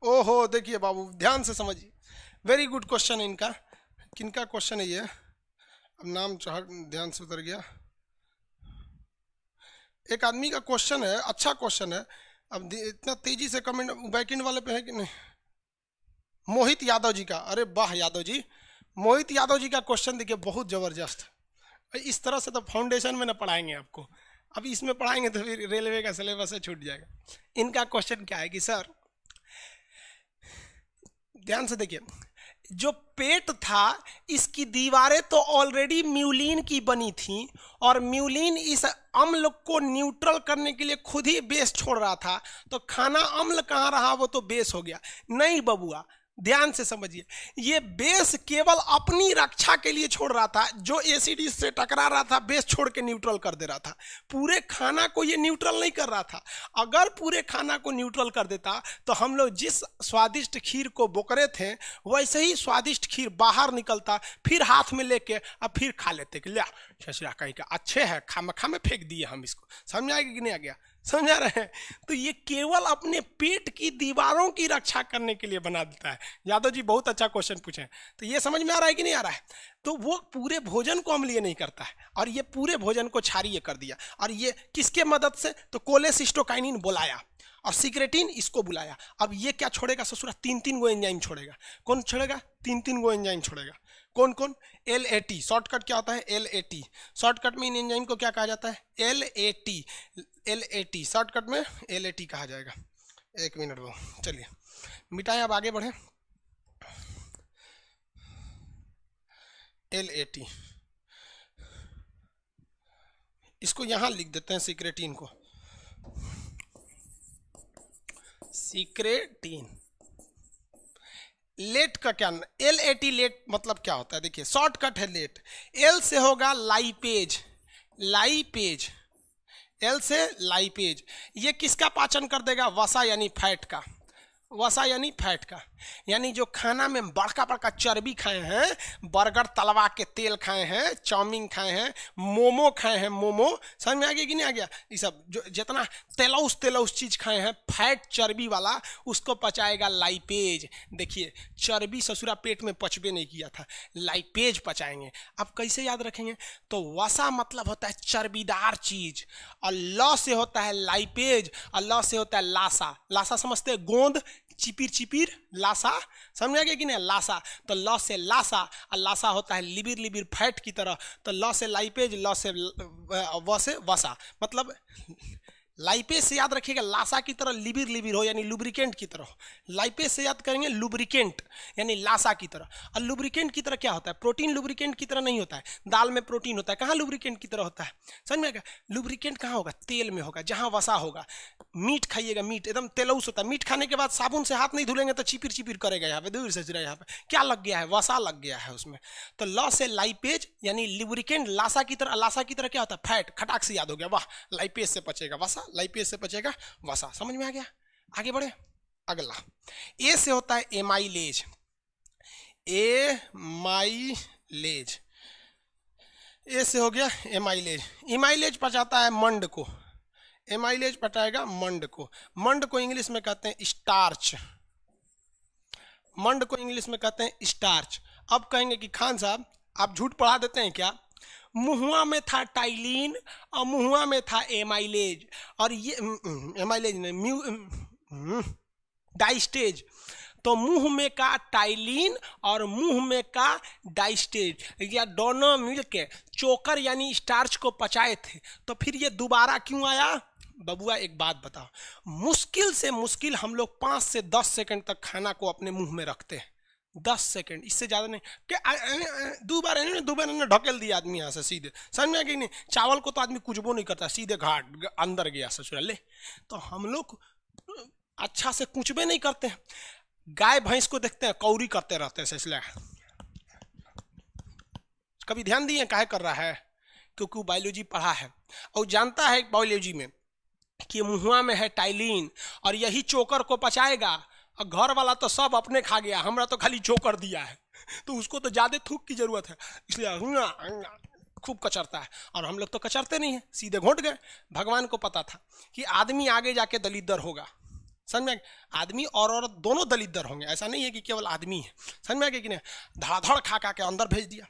ओहो, देखिए बाबू ध्यान से समझिए, वेरी गुड क्वेश्चन है इनका। किनका क्वेश्चन है ये? अब नाम ध्यान से उतर गया। एक आदमी का क्वेश्चन है, अच्छा क्वेश्चन है। अब इतना तेजी से कमेंट बैकएंड वाले पे है कि नहीं? मोहित यादव जी का, अरे वाह यादव जी, मोहित यादव जी का क्वेश्चन देखिए बहुत जबरदस्त। इस तरह से तो फाउंडेशन में ना पढ़ाएंगे आपको, अभी इसमें पढ़ाएंगे तो फिर रेलवे का सिलेबस से छूट जाएगा। इनका क्वेश्चन क्या है कि सर ध्यान से देखिए, जो पेट था इसकी दीवारें तो ऑलरेडी म्यूलिन की बनी थी और म्यूलिन इस अम्ल को न्यूट्रल करने के लिए खुद ही बेस छोड़ रहा था, तो खाना अम्ल कहाँ रहा, वो तो बेस हो गया। नहीं बबुआ, ध्यान से समझिए, ये बेस केवल अपनी रक्षा के लिए छोड़ रहा था। जो एसिड इससे टकरा रहा था बेस छोड़ के न्यूट्रल कर दे रहा था, पूरे खाना को ये न्यूट्रल नहीं कर रहा था। अगर पूरे खाना को न्यूट्रल कर देता तो हम लोग जिस स्वादिष्ट खीर को बोकरे थे वैसे ही स्वादिष्ट खीर बाहर निकलता, फिर हाथ में लेके अब फिर खा लेते कि लिया शशरा कहीं का अच्छे है, खा में फेंक दिए हम इसको। समझ आएगा कि नहीं आ गया? समझा रहे हैं? तो ये केवल अपने पेट की दीवारों की रक्षा करने के लिए बना देता है। यादव जी बहुत अच्छा क्वेश्चन पूछे, तो ये समझ में आ रहा है कि नहीं आ रहा है? तो वो पूरे भोजन को अम्लीय नहीं करता है और ये पूरे भोजन को क्षारीय कर दिया। और ये किसके मदद से? तो कोलेसिस्टोकाइनिन बुलाया और सिक्रेटिन इसको बुलाया। अब ये क्या छोड़ेगा ससुरा? 3 गो एंजाइम छोड़ेगा। कौन छोड़ेगा? 3 गो एंजाइम छोड़ेगा। कौन कौन? LAT। शॉर्टकट क्या होता है? LAT। शॉर्टकट में इन एंजाइम को क्या कहा जाता है? LAT शॉर्टकट में LAT कहा जाएगा। एक मिनट वो, चलिए मिटाएं, अब आगे बढ़े। LAT इसको यहां लिख देते हैं, सिक्रेटिन को, सिक्रेटिन। लेट का क्या? LAT लेट मतलब क्या होता है? देखिए शॉर्टकट है लेट। L से होगा लाइपेज, लाइपेज, L से लाइपेज। ये किसका पाचन कर देगा? वसा यानी फैट का, वसा यानी फैट का। यानी जो खाना में बड़का बड़का चर्बी खाए हैं, बर्गर तलवा के तेल खाए हैं, चाउमीन खाए हैं, मोमो खाए हैं, मोमो, समझ में आ गया कि नहीं आ गया? ये सब जो जितना तेलौस चीज खाए हैं फैट चर्बी वाला, उसको पचाएगा लाइपेज। देखिए चर्बी ससुरा पेट में पचबे नहीं किया था, लाइपेज पचाएंगे। अब कैसे याद रखेंगे? तो वसा मतलब होता है चर्बीदार चीज, और ल से होता है लाइपेज, और ल से होता है लासा। लासा समझते हैं? गोंद, चिपिर चिपिर, लासा। समझ गया कि नहीं? लासा। तो ल से लासा, और लासा होता है लिबिर, लिबिर फैट की तरह। तो ल से लाइपेज, ल से व से वसा, मतलब लाइपेज से याद रखिएगा लासा की तरह, लिबिर लिबिर हो यानी लुब्रिकेंट की तरह। लाइपेज से याद करेंगे लुब्रिकेंट यानी लासा की तरह। और लुब्रिकेंट की तरह क्या होता है? प्रोटीन लुब्रिकेंट की तरह नहीं होता है। दाल में प्रोटीन होता है, कहाँ लुब्रिकेंट की तरह होता है? समझ में आएगा? लुब्रिकेंट कहाँ होगा? तेल में होगा, जहाँ वसा होगा। मीट खाइएगा, मीट एकदम तेलौस होता है। मीट खाने के बाद साबुन से हाथ नहीं धुलेंगे तो चिपिर चिपिर करेगा, यहाँ पे दूर से जरा, यहाँ पे क्या लग गया है? वसा लग गया है उसमें। तो ल से लाइपेज यानी लुब्रिकेंट, लासा की तरह। लासा की तरह क्या होता है? फैट। खटाक से याद हो गया, वाह, लाइपेज से पचेगा वसा, लाइपेज से पचेगा वसा। समझ में आ गया? आगे बढ़े। अगला ए से होता है एमाइलेज, एमाइलेज। ए से हो गया एमाइलेज। एमाइलेज पचाता है मंड को, एमाइलेज पचाएगा मंड को। मंड को इंग्लिश में कहते हैं स्टार्च, मंड को इंग्लिश में कहते हैं स्टार्च। अब कहेंगे कि खान साहब आप झूठ पढ़ा देते हैं क्या? मुहुआ में था टाइलिन और मुहुआ में था एमाइलेज, और ये एमाइलेज नहीं, डाइस्टेज। तो मुंह में का टाइलिन और मुंह में का डाइस्टेज, या दोनों मिलके चोकर यानी स्टार्च को पचाए थे। तो फिर ये दोबारा क्यों आया? बबुआ एक बात बताओ, मुश्किल से मुश्किल हम लोग 5 से 10 सेकंड तक खाना को अपने मुंह में रखते हैं, 10 सेकंड, इससे ज़्यादा नहीं। दोबारा ढकेल दिया आदमी यहाँ से सीधे। समझ में आ गई नहीं? चावल को तो आदमी कुछ वो नहीं करता, सीधे घाट अंदर गया ससुराल ले। तो हम लोग अच्छा से कुचबे नहीं करते हैं। गाय भैंस को देखते हैं कौरी करते रहते हैं, इसलिए कभी ध्यान दिए काहे कर रहा है? क्योंकि वो बायोलॉजी पढ़ा है और जानता है बायोलॉजी में कि मुहुआ में है टाइलिन और यही चोकर को पचाएगा। और घर वाला तो सब अपने खा गया, हमरा तो खाली चोकर दिया है, तो उसको तो ज़्यादा थूक की जरूरत है, इसलिए खूब कचरता है। और हम लोग तो कचरते नहीं है, सीधे घोंट गए। भगवान को पता था कि आदमी आगे जाके दलिद्र होगा। समझ में? आदमी और औरत दोनों दलिद्र होंगे, ऐसा नहीं है कि केवल आदमी है। समझ में आ गया कि नहीं? धड़ाधड़ खा के अंदर भेज दिया।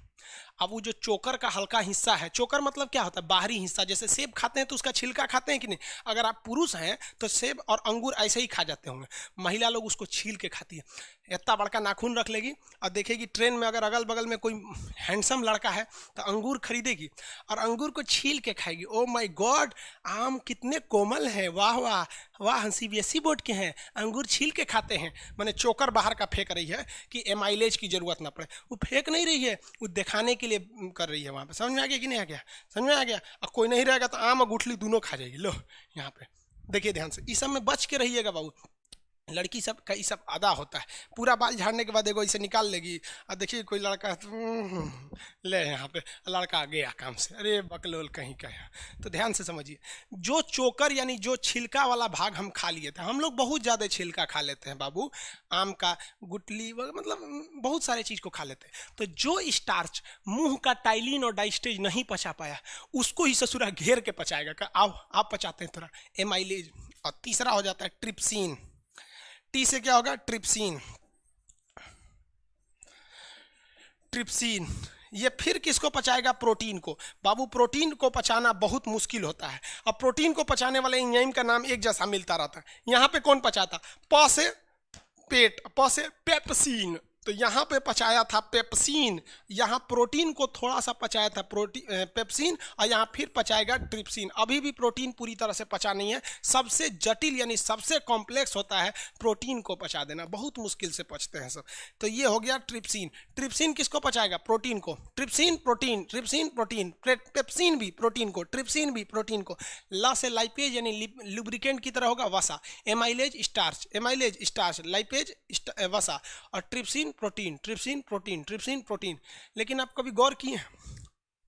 अब वो जो चोकर का हल्का हिस्सा है, चोकर मतलब क्या होता है? बाहरी हिस्सा। जैसे सेब खाते हैं तो उसका छिलका खाते हैं कि नहीं? अगर आप पुरुष हैं तो सेब और अंगूर ऐसे ही खा जाते होंगे, महिला लोग उसको छील के खाती है। इतना बड़का नाखून रख लेगी और देखेगी ट्रेन में अगर अगल बगल में कोई हैंडसम लड़का है तो अंगूर खरीदेगी और अंगूर को छील के खाएगी। ओ माय गॉड, आम कितने कोमल हैं, वाह वाह वाह, सीबीएसई बोर्ड के हैं, अंगूर छील के खाते हैं। मैंने चोकर बाहर का फेंक रही है कि माइलेज की जरूरत ना पड़े, वो फेंक नहीं रही है, वो दिखाने के लिए कर रही है। वहाँ पे समझ में आ गया कि नहीं आ गया? समझ में आ गया? और कोई नहीं रहेगा तो आम और गुठली दोनों खा जाएगी। लो यहाँ पे देखिए ध्यान से, इस सब में बच के रहिएगा बाबू। लड़की सब का ये सब आदा होता है, पूरा बाल झाड़ने के बाद एगो इसे निकाल लेगी और देखिए कोई लड़का ले यहाँ पे लड़का आ गया काम से, अरे बकलोल कहीं का है। तो ध्यान से समझिए, जो चोकर यानी जो छिलका वाला भाग हम खा लिए थे, हम लोग बहुत ज़्यादा छिलका खा लेते हैं बाबू, आम का, गुटली, मतलब बहुत सारे चीज़ को खा लेते हैं। तो जो स्टार्च मुंह का टाइलिन और डाइस्टेज नहीं पचा पाया, उसको ही ससुरा घेर के पचाएगा। का आओ आप पचाते हैं थोड़ा एमाइलेज। और तीसरा हो जाता है ट्रिप्सिन। टी से क्या होगा? ट्रिप्सिन। ट्रिप्सिन ये फिर किसको पचाएगा? प्रोटीन को। बाबू प्रोटीन को पचाना बहुत मुश्किल होता है, और प्रोटीन को पचाने वाले एंजाइम का नाम एक जैसा मिलता रहता है। यहाँ पे कौन पचाता? प से पेट, प से पेप्सिन, तो यहाँ पे पचाया था पेप्सिन, यहाँ प्रोटीन को थोड़ा सा पचाया था पेप्सिन, और यहाँ फिर पचाएगा ट्रिप्सिन। अभी भी प्रोटीन पूरी तरह से पचा नहीं है, सबसे जटिल यानी सबसे कॉम्प्लेक्स होता है प्रोटीन को पचा देना, बहुत मुश्किल से पचते हैं सब। तो ये हो गया ट्रिप्सिन। ट्रिप्सिन किसको पचाएगा? प्रोटीन को। Trypsin protein, trypsin protein, pepsin भी प्रोटीन को, ट्रिप्सिन भी प्रोटीन को। ला से लाइपेज यानी लुब्रिकेंट की तरह होगा वसा, amylase starch, amylase starch, lipase वसा, और trypsin protein, trypsin protein, trypsin protein. लेकिन आप कभी गौर किए हैं?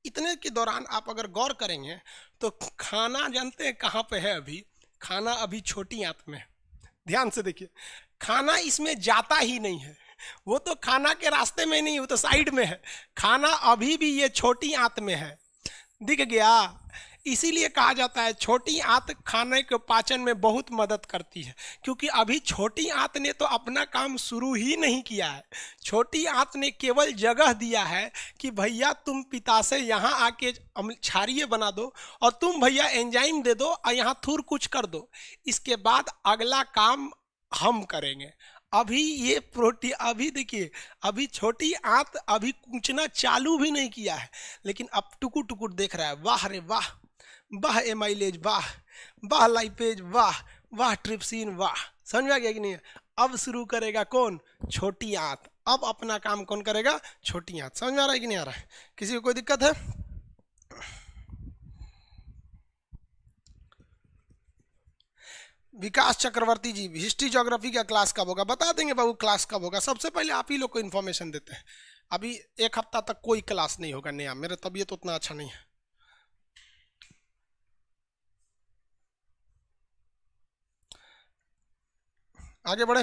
इतने के दौरान आप अगर गौर करेंगे तो खाना जानते हैं कहाँ पे है? अभी खाना अभी छोटी आंत में है। ध्यान से देखिए, खाना इसमें जाता ही नहीं है, वो तो खाना के रास्ते में नहीं, वो तो साइड में है। खाना अभी भी ये छोटी आंत में है, दिख गया? इसीलिए कहा जाता है छोटी आंत खाने के पाचन में बहुत मदद करती है, क्योंकि अभी छोटी आंत ने तो अपना काम शुरू ही नहीं किया है। छोटी आंत ने केवल जगह दिया है कि भैया तुम पिता से यहाँ आके क्षारीय बना दो, और तुम भैया एंजाइम दे दो और यहाँ थूर कुछ कर दो, इसके बाद अगला काम हम करेंगे। अभी ये प्रोटीन, अभी देखिए, अभी छोटी आंत अभी कूचना चालू भी नहीं किया है, लेकिन अब टुकुर टुकुर देख रहा है। वाह रे वाह, वाह एमाइलेज, वाह वाह लाइपेज, वाह वाह ट्रिप्सिन, वाह। समझ में आ गया कि नहीं? अब शुरू करेगा कौन? छोटी आंत। अब अपना काम कौन करेगा? छोटी आंत। समझ में आ रहा है कि नहीं आ रहा है? किसी को कोई दिक्कत है? विकास चक्रवर्ती जी, हिस्ट्री ज्योग्राफी का क्लास कब होगा? बता देंगे बाबू क्लास कब होगा। सबसे पहले आप ही लोग को इन्फॉर्मेशन देते हैं। अभी एक हफ्ता तक कोई क्लास नहीं होगा नया, मेरा तबीयत उतना अच्छा नहीं है। आगे बढ़े।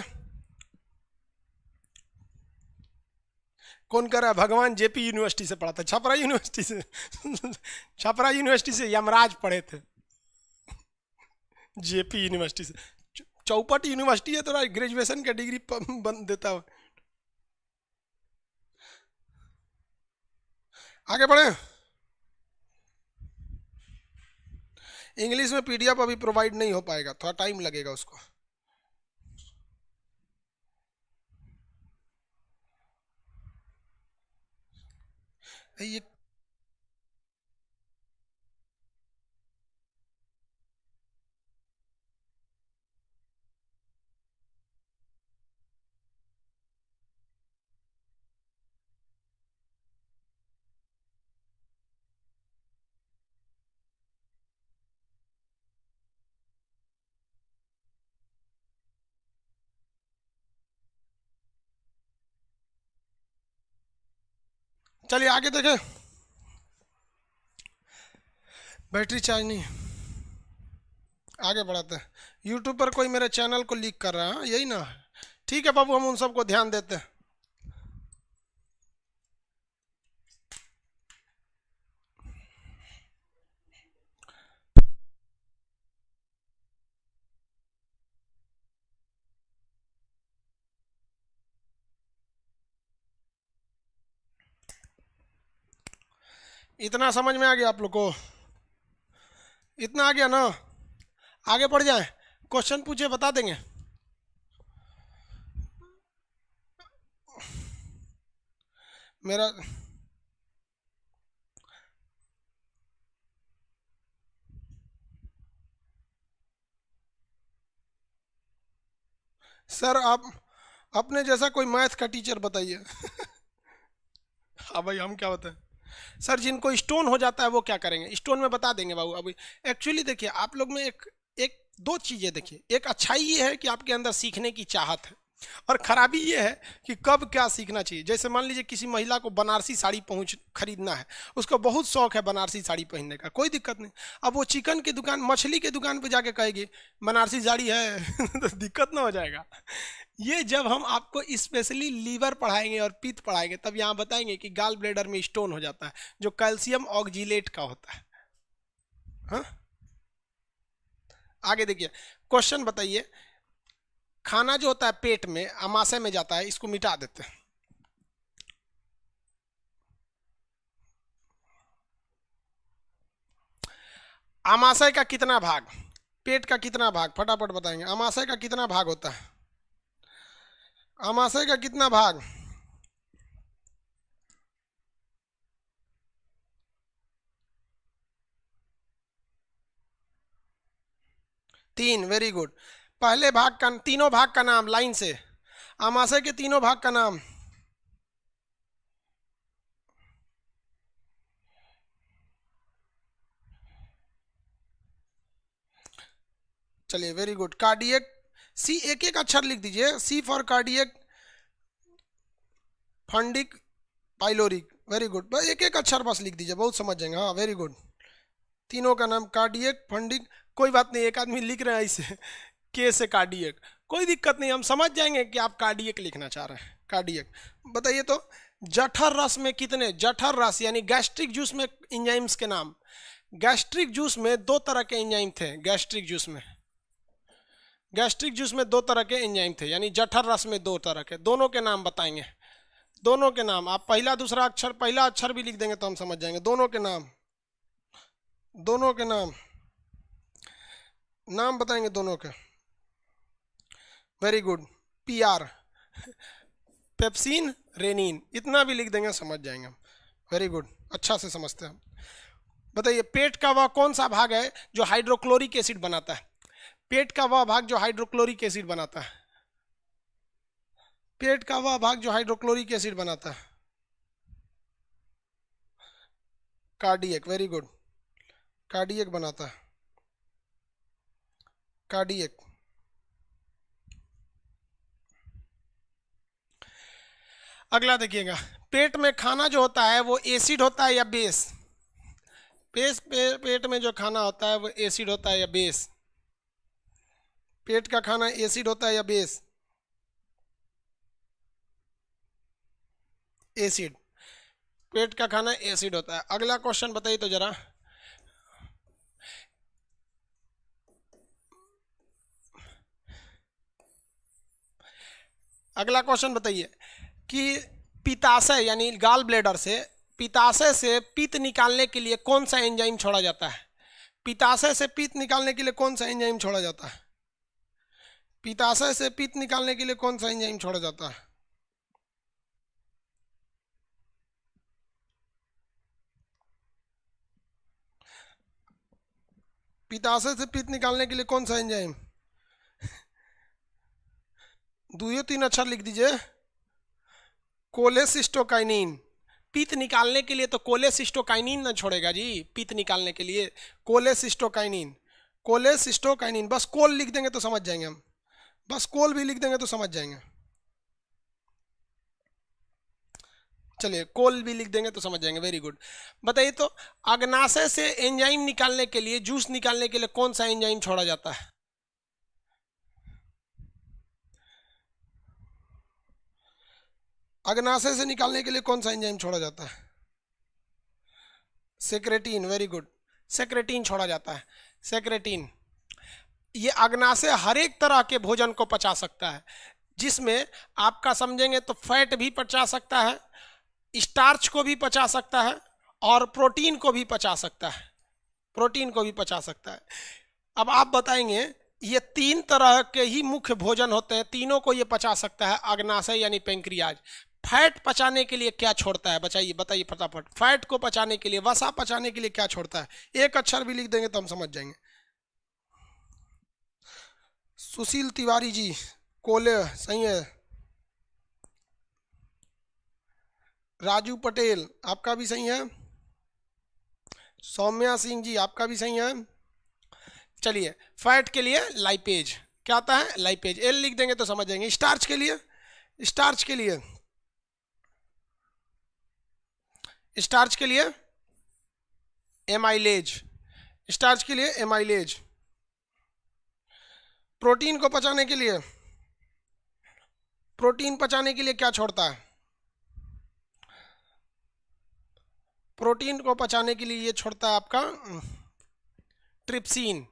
कौन कर रहा है? भगवान जेपी यूनिवर्सिटी से पढ़ा था, छपरा यूनिवर्सिटी से छपरा यूनिवर्सिटी से यमराज पढ़े थे, जेपी यूनिवर्सिटी से। चौपट यूनिवर्सिटी है तो ग्रेजुएशन का डिग्री बन देता हो। आगे बढ़े। इंग्लिश में पीडीएफ अभी प्रोवाइड नहीं हो पाएगा, थोड़ा टाइम लगेगा उसको। ये चलिए आगे देखें। बैटरी चार्ज नहीं, आगे बढ़ाते हैं। यूट्यूब पर कोई मेरे चैनल को लीक कर रहा है, यही ना? ठीक है बाबू, हम उन सबको ध्यान देते हैं। इतना समझ में आ गया आप लोग को? इतना आ गया ना? आगे बढ़ जाए, क्वेश्चन पूछे बता देंगे। मेरा सर आप अपने जैसा कोई मैथ का टीचर बताइए। हाँ भाई, हम क्या बताएं। सर जिनको स्टोन हो जाता है वो क्या करेंगे, स्टोन में बता देंगे बाबू। अभी एक्चुअली देखिए आप लोग में एक एक दो चीजें देखिए, एक अच्छाई ये है कि आपके अंदर सीखने की चाहत है, और खराबी ये है कि कब क्या सीखना चाहिए। जैसे मान लीजिए किसी महिला को बनारसी साड़ी पहुंच खरीदना है, उसको बहुत शौक है बनारसी साड़ी पहनने का, कोई दिक्कत नहीं। अब वो चिकन की दुकान, मछली की दुकान पे जाके कहेगी बनारसी साड़ी है तो दिक्कत ना हो जाएगा। ये जब हम आपको स्पेशली लीवर पढ़ाएंगे और पित्त पढ़ाएंगे तब यहाँ बताएंगे कि गाल ब्लेडर में स्टोन हो जाता है जो कैल्शियम ऑक्जिलेट का होता है। हाँ, आगे देखिए क्वेश्चन बताइए। खाना जो होता है पेट में आमाशय में जाता है, इसको मिटा देते हैं। आमाशय का कितना भाग, पेट का कितना भाग, फटाफट बताएंगे। आमाशय का कितना भाग होता है, आमाशय का कितना भाग? तीन, वेरी गुड। पहले भाग का, तीनों भाग का नाम लाइन से, आमाशय के तीनों भाग का नाम। चलिए वेरी गुड। कार्डियक, सी, एक एक अक्षर लिख दीजिए। C for cardiac, fundic, pyloric, very good. बस एक एक अक्षर बस लिख दीजिए, बहुत समझ जाएंगे। हाँ वेरी गुड। तीनों का नाम कार्डियक, फंडिक, कोई बात नहीं, एक आदमी लिख रहे हैं इसे के से कार्डियक, कोई दिक्कत नहीं, हम समझ जाएंगे कि आप कार्डियक लिखना चाह रहे हैं, कार्डियक। बताइए तो जठर रस में कितने, जठर रस यानी गैस्ट्रिक जूस में एंजाइम्स के नाम। गैस्ट्रिक जूस में दो तरह के एंजाइम थे, गैस्ट्रिक जूस में, गैस्ट्रिक जूस में दो तरह के एंजाइम थे, यानी जठर रस में दो तरह के, दोनों के नाम बताएंगे। दोनों के नाम, आप पहला दूसरा अक्षर, पहला अक्षर भी लिख देंगे तो हम समझ जाएंगे। दोनों के नाम, दोनों के नाम, नाम बताएंगे दोनों के। Very good. P R, pepsin, rennin, इतना भी लिख देंगे समझ जाएंगे हम। वेरी गुड, अच्छा से समझते हैं। बताइए पेट का वह कौन सा भाग है जो हाइड्रोक्लोरिक एसिड बनाता है, पेट का वह भाग जो हाइड्रोक्लोरिक एसिड बनाता है, पेट का वह भाग जो हाइड्रोक्लोरिक एसिड बनाता है। कार्डियक, वेरी गुड, कार्डियक बनाता है, कार्डियक। अगला देखिएगा, पेट में खाना जो होता है वो एसिड होता है या बेस, पेट में जो खाना होता है वो एसिड होता है या बेस, पेट का खाना एसिड होता है या बेस? एसिड, पेट का खाना एसिड होता है। अगला क्वेश्चन बताइए तो जरा, अगला क्वेश्चन बताइए कि पित्ताशय यानी गाल ब्लेडर से, पित्ताशय से पित्त निकालने के लिए कौन सा एंजाइम छोड़ा जाता है, पित्ताशय से पित्त निकालने के लिए कौन सा एंजाइम छोड़ा जाता है, पित्ताशय से पित्त निकालने के लिए कौन सा एंजाइम छोड़ा जाता है? पित्ताशय से पित्त निकालने के लिए कौन सा एंजाइम? दो तीन अक्षर लिख दीजिए। कोलेसिस्टोकाइनिन। पित्त निकालने के लिए तो कोलेसिस्टोकाइनिन ना छोड़ेगा जी, पित्त निकालने के लिए कोलेसिस्टोकाइनिन, कोलेसिस्टोकाइनिन, बस कोल लिख देंगे तो समझ जाएंगे हम, बस कोल भी लिख देंगे तो समझ जाएंगे। चलिए कोल भी लिख देंगे तो समझ जाएंगे, वेरी गुड। बताइए तो अग्नाशय से एंजाइम निकालने के लिए, जूस निकालने के लिए कौन सा एंजाइम छोड़ा जाता है? अग्नाशय से निकालने के लिए कौन सा एंजाइम छोड़ा जाता है? सेक्रेटिन, वेरी गुड, सेक्रेटिन छोड़ा जाता है, सेक्रेटिन। ये अग्नाशय हर एक तरह के भोजन को पचा सकता है, जिसमें आपका समझेंगे तो फैट भी पचा सकता है, स्टार्च को भी पचा सकता है, और प्रोटीन को भी पचा सकता है, प्रोटीन को भी पचा सकता है। अब आप बताएंगे ये तीन तरह के ही मुख्य भोजन होते हैं, तीनों को ये पचा सकता है अग्नाशय यानी पेंक्रियाज। फैट पचाने के लिए क्या छोड़ता है, बताइए बताइए फटाफट। फैट को पचाने के लिए, वसा पचाने के लिए क्या छोड़ता है? एक अक्षर भी लिख देंगे तो हम समझ जाएंगे। सुशील तिवारी जी, कोले सही है। राजू पटेल आपका भी सही है। सौम्या सिंह जी आपका भी सही है। चलिए, फैट के लिए लाइपेज क्या आता है? लाइपेज, एल लिख देंगे तो समझ जाएंगे। स्टार्च के लिए, स्टार्च के लिए, स्टार्च के लिए एमाइलेज, स्टार्च के लिए एमाइलेज। प्रोटीन को पचाने के लिए, प्रोटीन पचाने के लिए क्या छोड़ता है? प्रोटीन को पचाने के लिए ये छोड़ता है आपका ट्रिप्सिन।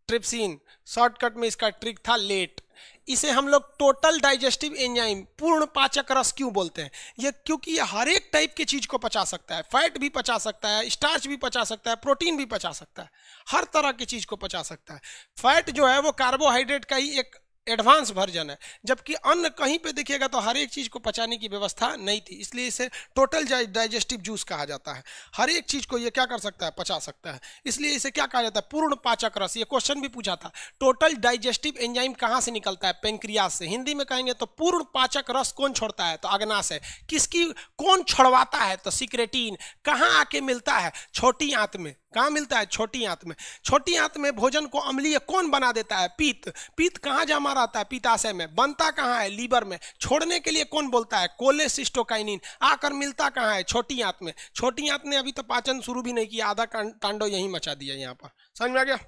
ट्रिप्सिन, शॉर्टकट में इसका ट्रिक था लेट। इसे हम लोग टोटल डाइजेस्टिव एंजाइम, पूर्ण पाचक रस क्यों बोलते हैं? ये क्योंकि ये हर एक टाइप की चीज को पचा सकता है। फैट भी पचा सकता है, स्टार्च भी पचा सकता है, प्रोटीन भी पचा सकता है, हर तरह की चीज को पचा सकता है। फैट जो है वो कार्बोहाइड्रेट का ही एक एडवांस वर्जन है, जबकि अन्न कहीं पे देखिएगा तो हर एक चीज को पचाने की व्यवस्था नहीं थी, इसलिए इसे टोटल डाइजेस्टिव जूस कहा जाता है। हर एक चीज को ये क्या कर सकता है? पचा सकता है, इसलिए इसे क्या कहा जाता है? पूर्ण पाचक रस। ये क्वेश्चन भी पूछा था, टोटल डाइजेस्टिव एंजाइम कहाँ से निकलता है? पेंक्रियास से। हिंदी में कहेंगे तो पूर्ण पाचक रस कौन छोड़ता है? तो अग्नाशय। किसकी, कौन छोड़वाता है? तो सिक्रेटिन। कहाँ आके मिलता है? छोटी आंत में। कहाँ मिलता है? छोटी आंत में। छोटी आंत में भोजन को अम्लीय कौन बना देता है? पित्त। पित्त कहाँ जमा रहता है? पित्ताशय में। बनता कहाँ है? लीवर में। छोड़ने के लिए कौन बोलता है? कोलेसिस्टोकाइनिन। आकर मिलता कहाँ है? छोटी आंत में। छोटी आंत ने अभी तो पाचन शुरू भी नहीं किया, आधा तांडव यहीं मचा दिया यहाँ पर। समझ में आ गया?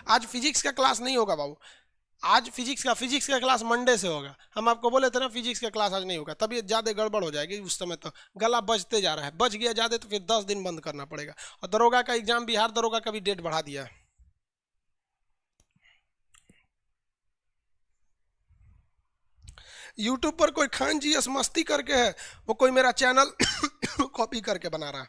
आज फिजिक्स का क्लास नहीं होगा बाबू, आज फिजिक्स का क्लास मंडे से होगा। हम आपको बोले थे ना फिजिक्स का क्लास आज नहीं होगा, तब ये ज़्यादा गड़बड़ हो जाएगी। उस समय तो गला बजते जा रहा है, बज गया ज़्यादा तो फिर 10 दिन बंद करना पड़ेगा। और दरोगा का एग्जाम, बिहार दरोगा का भी डेट बढ़ा दिया है। यूट्यूब पर कोई खान जी मस्ती करके है, वो कोई मेरा चैनल कॉपी करके बना रहा है।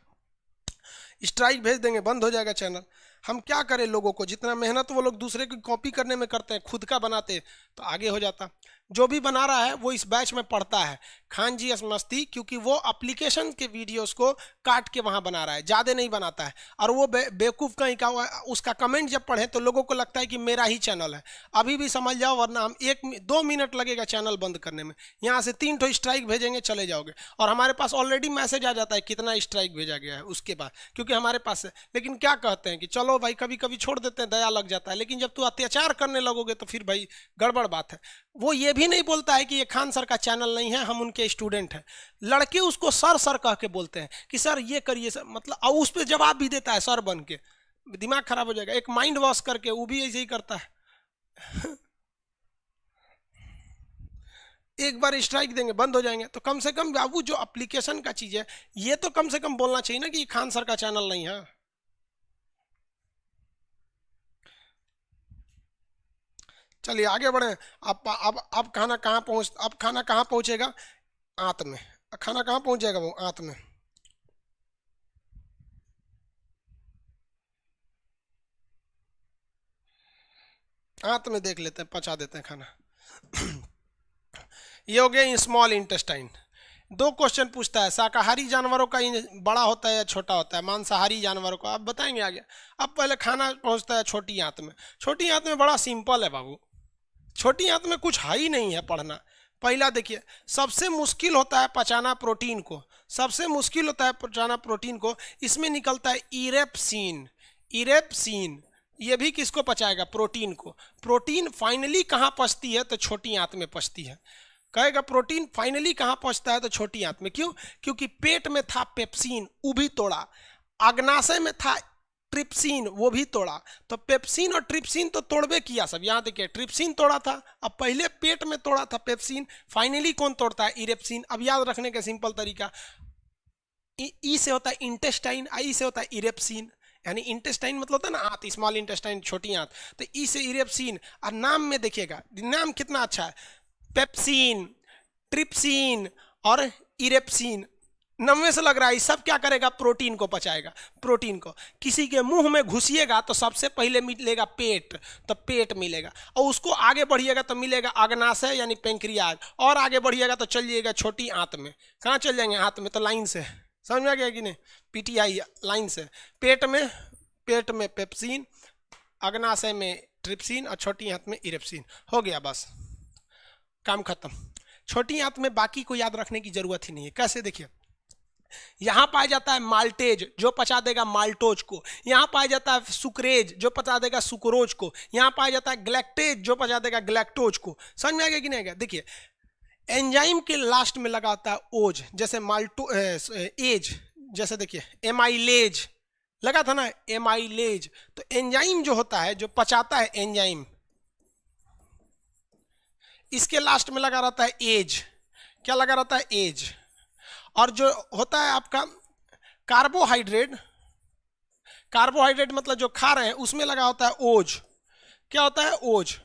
स्ट्राइक भेज देंगे, बंद हो जाएगा चैनल। हम क्या करें? लोगों को जितना मेहनत वो लोग दूसरे की कॉपी करने में करते हैं, खुद का बनाते तो आगे हो जाता। जो भी बना रहा है वो इस बैच में पढ़ता है खान जी मस्ती, क्योंकि वो एप्लीकेशन के वीडियोस को काट के वहां बना रहा है, ज़्यादा नहीं बनाता है। और वो बेवकूफ़ कहीं का, उसका कमेंट जब पढ़े तो लोगों को लगता है कि मेरा ही चैनल है। अभी भी समझ जाओ, वरना हम 1-2 मिनट लगेगा चैनल बंद करने में। यहाँ से 3 ठो स्ट्राइक भेजेंगे, चले जाओगे। और हमारे पास ऑलरेडी मैसेज आ जाता है कितना स्ट्राइक भेजा गया है उसके बाद, क्योंकि हमारे पास है। लेकिन क्या कहते हैं कि चलो भाई कभी कभी छोड़ देते हैं, दया लग जाता है। लेकिन जब तू अत्याचार करने लगोगे तो फिर भाई गड़बड़ बात है। वो ये भी नहीं बोलता है कि ये खान सर का चैनल नहीं है, हम उनके स्टूडेंट हैं। लड़के उसको सर सर कह के बोलते हैं कि सर ये करिए सर, मतलब और उस पर जवाब भी देता है सर बन के। दिमाग खराब हो जाएगा। एक माइंड वॉश करके वो भी ऐसे ही करता है। एक बार स्ट्राइक देंगे, बंद हो जाएंगे। तो कम से कम बाबू जो एप्लीकेशन का चीज है, ये तो कम से कम बोलना चाहिए ना कि खान सर का चैनल नहीं है। चलिए आगे बढ़े। अब खाना कहाँ पहुंचेगा? आंत में। खाना कहाँ पहुंच जाएगा? वो आंत में। आंत में देख लेते हैं, पचा देते हैं खाना। ये हो गया स्मॉल इंटेस्टाइन। 2 क्वेश्चन पूछता है, शाकाहारी जानवरों का बड़ा होता है या छोटा होता है? मांसाहारी जानवरों का आप बताएंगे आगे। अब पहले खाना पहुंचता है छोटी आंत में। छोटी आंत में बड़ा सिंपल है बाबू, छोटी आंत में कुछ है ही नहीं है पढ़ना। पहला देखिए, सबसे मुश्किल होता है पचाना प्रोटीन को, सबसे मुश्किल होता है पचाना प्रोटीन को। इसमें निकलता है इरेप्सिन। इरेप्सिन ये भी किसको पचाएगा? प्रोटीन को। प्रोटीन फाइनली कहाँ पचती है? तो छोटी आंत में पचती है। कहेगा प्रोटीन फाइनली कहाँ पहुंचता है? तो छोटी आंत में। क्यों? क्योंकि पेट में था पेप्सिन, वो भी तोड़ा। अग्नाशय में था ट्रिप्सिन, वो भी तोड़ा। तो पेप्सिन और ट्रिप्सिन तो तोड़बे किया सब। यहाँ देखिए, ट्रिप्सिन तोड़ा था, अब पहले पेट में तोड़ा था पेप्सिन, फाइनली कौन तोड़ता है? इरेप्सिन। अब याद रखने का सिंपल तरीका, ई से होता है इंटेस्टाइन, आई से होता है इरेप्सिन। यानी इंटेस्टाइन मतलब होता है ना आंत, स्मॉल इंटेस्टाइन छोटी आंत, तो ई से इरेप्सिन। और नाम में देखिएगा, नाम कितना अच्छा है, पेप्सिन, ट्रिप्सिन और इरेप्सिन। नब्बे से लग रहा है, ये सब क्या करेगा, प्रोटीन को पचाएगा। प्रोटीन को किसी के मुंह में घुसिएगा तो सबसे पहले मिलेगा पेट, तो पेट मिलेगा, और उसको आगे बढ़िएगा तो मिलेगा अग्नाशय यानी पेंक्रियाज, और आगे बढ़िएगा तो चल जाइएगा छोटी आंत में। कहाँ चल जाएंगे, आंत में, तो लाइन से, समझ में आ गया कि नहीं, पीटीआई लाइन से। पेट में पेप्सिन, अग्नाशय में ट्रिप्सिन, और छोटी आंत में इरेप्सिन। हो गया, बस काम खत्म। छोटी आंत में बाकी को याद रखने की जरूरत ही नहीं है। कैसे, देखिए, यहां पाया जाता है माल्टेज जो पचा देगा माल्टोज को, यहां पाया जाता है सुक्रेज जो पचा देगा सुक्रोज को, यहां पाया जाता है ग्लैक्टेज जो पचा देगा ग्लैक्टोज को। समझ में आ गया कि नहीं आ गया? देखिए, एंजाइम के लास्ट में लगा होता है ओज, जैसे एज, जैसे देखिए एमाइलेज लगा था ना, एमाइलेज। तो एंजाइम जो होता है, जो पचाता है एंजाइम, इसके लास्ट में लगा रहता है एज। क्या लगा रहता है? एज। और जो होता है आपका कार्बोहाइड्रेट, कार्बोहाइड्रेट मतलब जो खा रहे हैं, उसमें लगा होता है ओज। क्या होता है? ओज।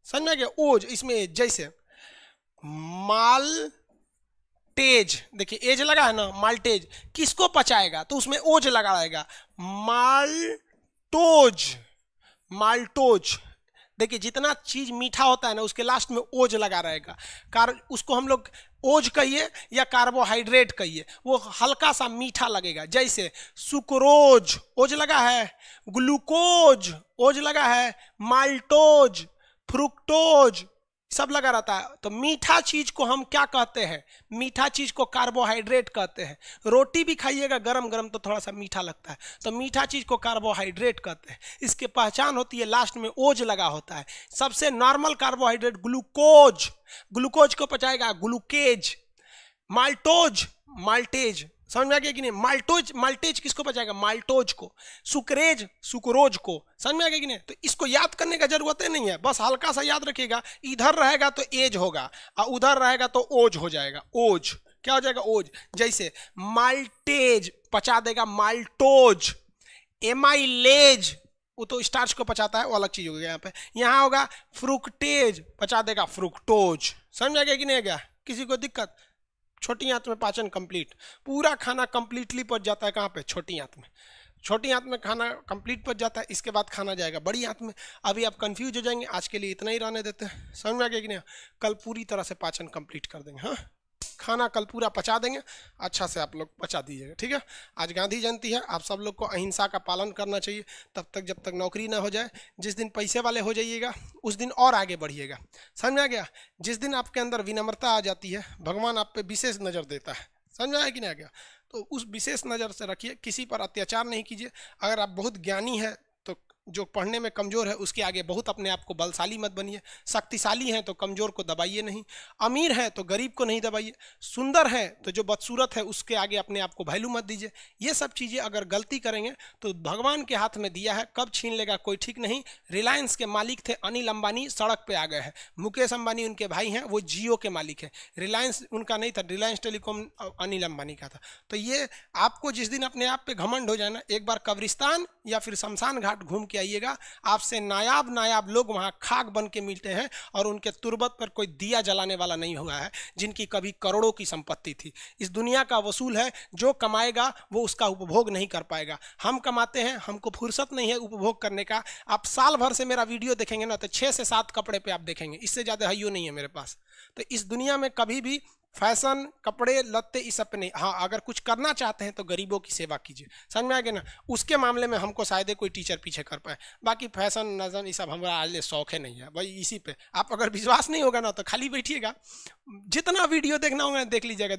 समझ में आ गया? ओज, इसमें एज। जैसे माल्टेज, देखिए एज लगा है ना, माल्टेज किसको पचाएगा, तो उसमें ओज लगा रहेगा, माल्टोज। माल्टोज, देखिए जितना चीज मीठा होता है ना, उसके लास्ट में ओज लगा रहेगा। उसको हम लोग ओज कहिए या कार्बोहाइड्रेट कहिए, वो हल्का सा मीठा लगेगा। जैसे सुक्रोज, ओज लगा है, ग्लूकोज ओज लगा है, माल्टोज, फ्रुक्टोज सब लगा रहता है। तो मीठा चीज को हम क्या कहते हैं? मीठा चीज को कार्बोहाइड्रेट कहते हैं। रोटी भी खाइएगा गरम गरम तो थोड़ा सा मीठा लगता है, तो मीठा चीज को कार्बोहाइड्रेट कहते हैं। इसकी पहचान होती है लास्ट में ओज लगा होता है। सबसे नॉर्मल कार्बोहाइड्रेट ग्लूकोज, ग्लूकोज को पचाएगा ग्लूकेज। Maltose, maltase. समझ में आ गया कि नहीं? माल्टोज, माल्टेज किसको पचाएगा? माल्टोज को। सुक्रेज, सुक्रोज को। समझ में आ गया कि नहीं? तो इसको याद करने का जरूरत ही नहीं है, बस हल्का सा याद रखिएगा। इधर रहेगा तो एज होगा और उधर रहेगा तो ओज हो जाएगा। ओज क्या हो जाएगा? ओज। जैसे माल्टेज पचा देगा माल्टोज, एमाइलेज वो तो स्टार्च को पचाता है, वो अलग चीज हो गया। यहाँ होगा फ्रुक्टेज, पचा देगा फ्रुक्टोज। समझ आ गया कि नहीं आ गया? किसी को दिक्कत? छोटी आंत में पाचन कंप्लीट, पूरा खाना कंप्लीटली पच जाता है। कहाँ पे? छोटी आंत में। छोटी आंत में खाना कंप्लीट पच जाता है, इसके बाद खाना जाएगा बड़ी आंत में। अभी आप कंफ्यूज हो जाएंगे, आज के लिए इतना ही रहने देते हैं। समझ में आ गया कि नहीं? कल पूरी तरह से पाचन कंप्लीट कर देंगे। हाँ, खाना कल पूरा पचा देंगे, अच्छा से आप लोग पचा दीजिएगा, ठीक है? आज गांधी जयंती है, आप सब लोग को अहिंसा का पालन करना चाहिए तब तक जब तक नौकरी ना हो जाए। जिस दिन पैसे वाले हो जाइएगा उस दिन और आगे बढ़िएगा। समझ में आ गया? जिस दिन आपके अंदर विनम्रता आ जाती है, भगवान आप पे विशेष नज़र देता है। समझ में आया कि नहीं आ गया? तो उस विशेष नज़र से रखिए, किसी पर अत्याचार नहीं कीजिए। अगर आप बहुत ज्ञानी है तो जो पढ़ने में कमज़ोर है उसके आगे बहुत अपने आप को बलशाली मत बनिए। शक्तिशाली हैं तो कमज़ोर को दबाइए नहीं, अमीर है तो गरीब को नहीं दबाइए, सुंदर है तो जो बदसूरत है उसके आगे अपने आप को वैल्यू मत दीजिए। ये सब चीज़ें अगर गलती करेंगे तो भगवान के हाथ में दिया है, कब छीन लेगा कोई ठीक नहीं। रिलायंस के मालिक थे अनिल अंबानी, सड़क पे आ गए हैं। मुकेश अंबानी उनके भाई हैं, वो जियो के मालिक है। रिलायंस उनका नहीं था, रिलायंस टेलीकॉम अनिल अंबानी का था। तो ये आपको जिस दिन अपने आप पे घमंड हो जाए ना, एक बार कब्रिस्तान या फिर शमशान घाट घूम के आइएगा, आपसे नायाब लोग वहां खाक बन के मिलते हैं और उनके तुरबत पर कोई दिया जलाने वाला नहीं हुआ है जिनकी कभी करोड़ों की संपत्ति थी। इस दुनिया का वसूल है, जो कमाएगा वो उसका उपभोग नहीं कर पाएगा। हम कमाते हैं, हमको फुर्सत नहीं है उपभोग करने का। आप साल भर से मेरा वीडियो देखेंगे ना तो 6 से 7 कपड़े पे आप देखेंगे, इससे ज़्यादा हइयो नहीं है मेरे पास। तो इस दुनिया में कभी भी फैशन, कपड़े लत्ते इस सब पे नहीं। हाँ, अगर कुछ करना चाहते हैं तो गरीबों की सेवा कीजिए। समझ में आ गया ना? उसके मामले में हमको शायद कोई टीचर पीछे कर पाए। बाकी फैशन नजर ये सब हमारा आज शौक है नहीं है भाई। इसी पे आप अगर विश्वास नहीं होगा ना तो खाली बैठिएगा, जितना वीडियो देखना होगा देख लीजिएगा।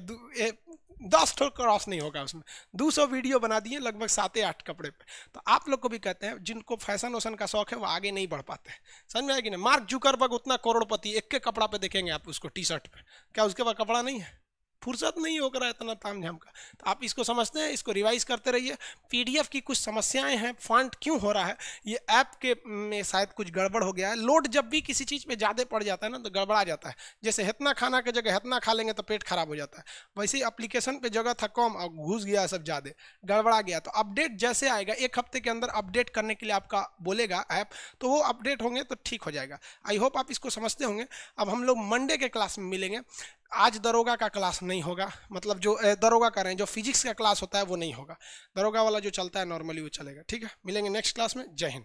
10 ठो क्रॉस नहीं होगा उसमें। 200 वीडियो बना दिए लगभग 7-8 कपड़े पे। तो आप लोग को भी कहते हैं जिनको फैशन वैशन का शौक है वो आगे नहीं बढ़ पाते हैं। समझ में आएगी ना? मार्क जुकरबर्ग उतना करोड़पति, एक के कपड़ा पे देखेंगे आप उसको, टी शर्ट पे, क्या उसके पास कपड़ा नहीं है? फुर्सत नहीं होकर इतना ताम झाम का। तो आप इसको समझते हैं, इसको रिवाइज करते रहिए। पीडीएफ की कुछ समस्याएं हैं, फॉन्ट क्यों हो रहा है, ये ऐप के में शायद कुछ गड़बड़ हो गया है। लोड जब भी किसी चीज़ पे ज़्यादा पड़ जाता है ना तो गड़बड़ा जाता है। जैसे हेतना खाना की जगह हेतना खा लेंगे तो पेट खराब हो जाता है, वैसे ही एप्लीकेशन पे जगह था कम और घुस गया सब ज़्यादा, गड़बड़ा गया। तो अपडेट जैसे आएगा, 1 हफ्ते के अंदर अपडेट करने के लिए आपका बोलेगा ऐप, तो वो अपडेट होंगे तो ठीक हो जाएगा। आई होप आप इसको समझते होंगे। अब हम लोग मंडे के क्लास में मिलेंगे। आज दरोगा का क्लास नहीं होगा, मतलब जो दरोगा कर रहे हैं, जो फिजिक्स का क्लास होता है वो नहीं होगा, दरोगा वाला जो चलता है नॉर्मली वो चलेगा। ठीक है, मिलेंगे नेक्स्ट क्लास में। जय हिंद।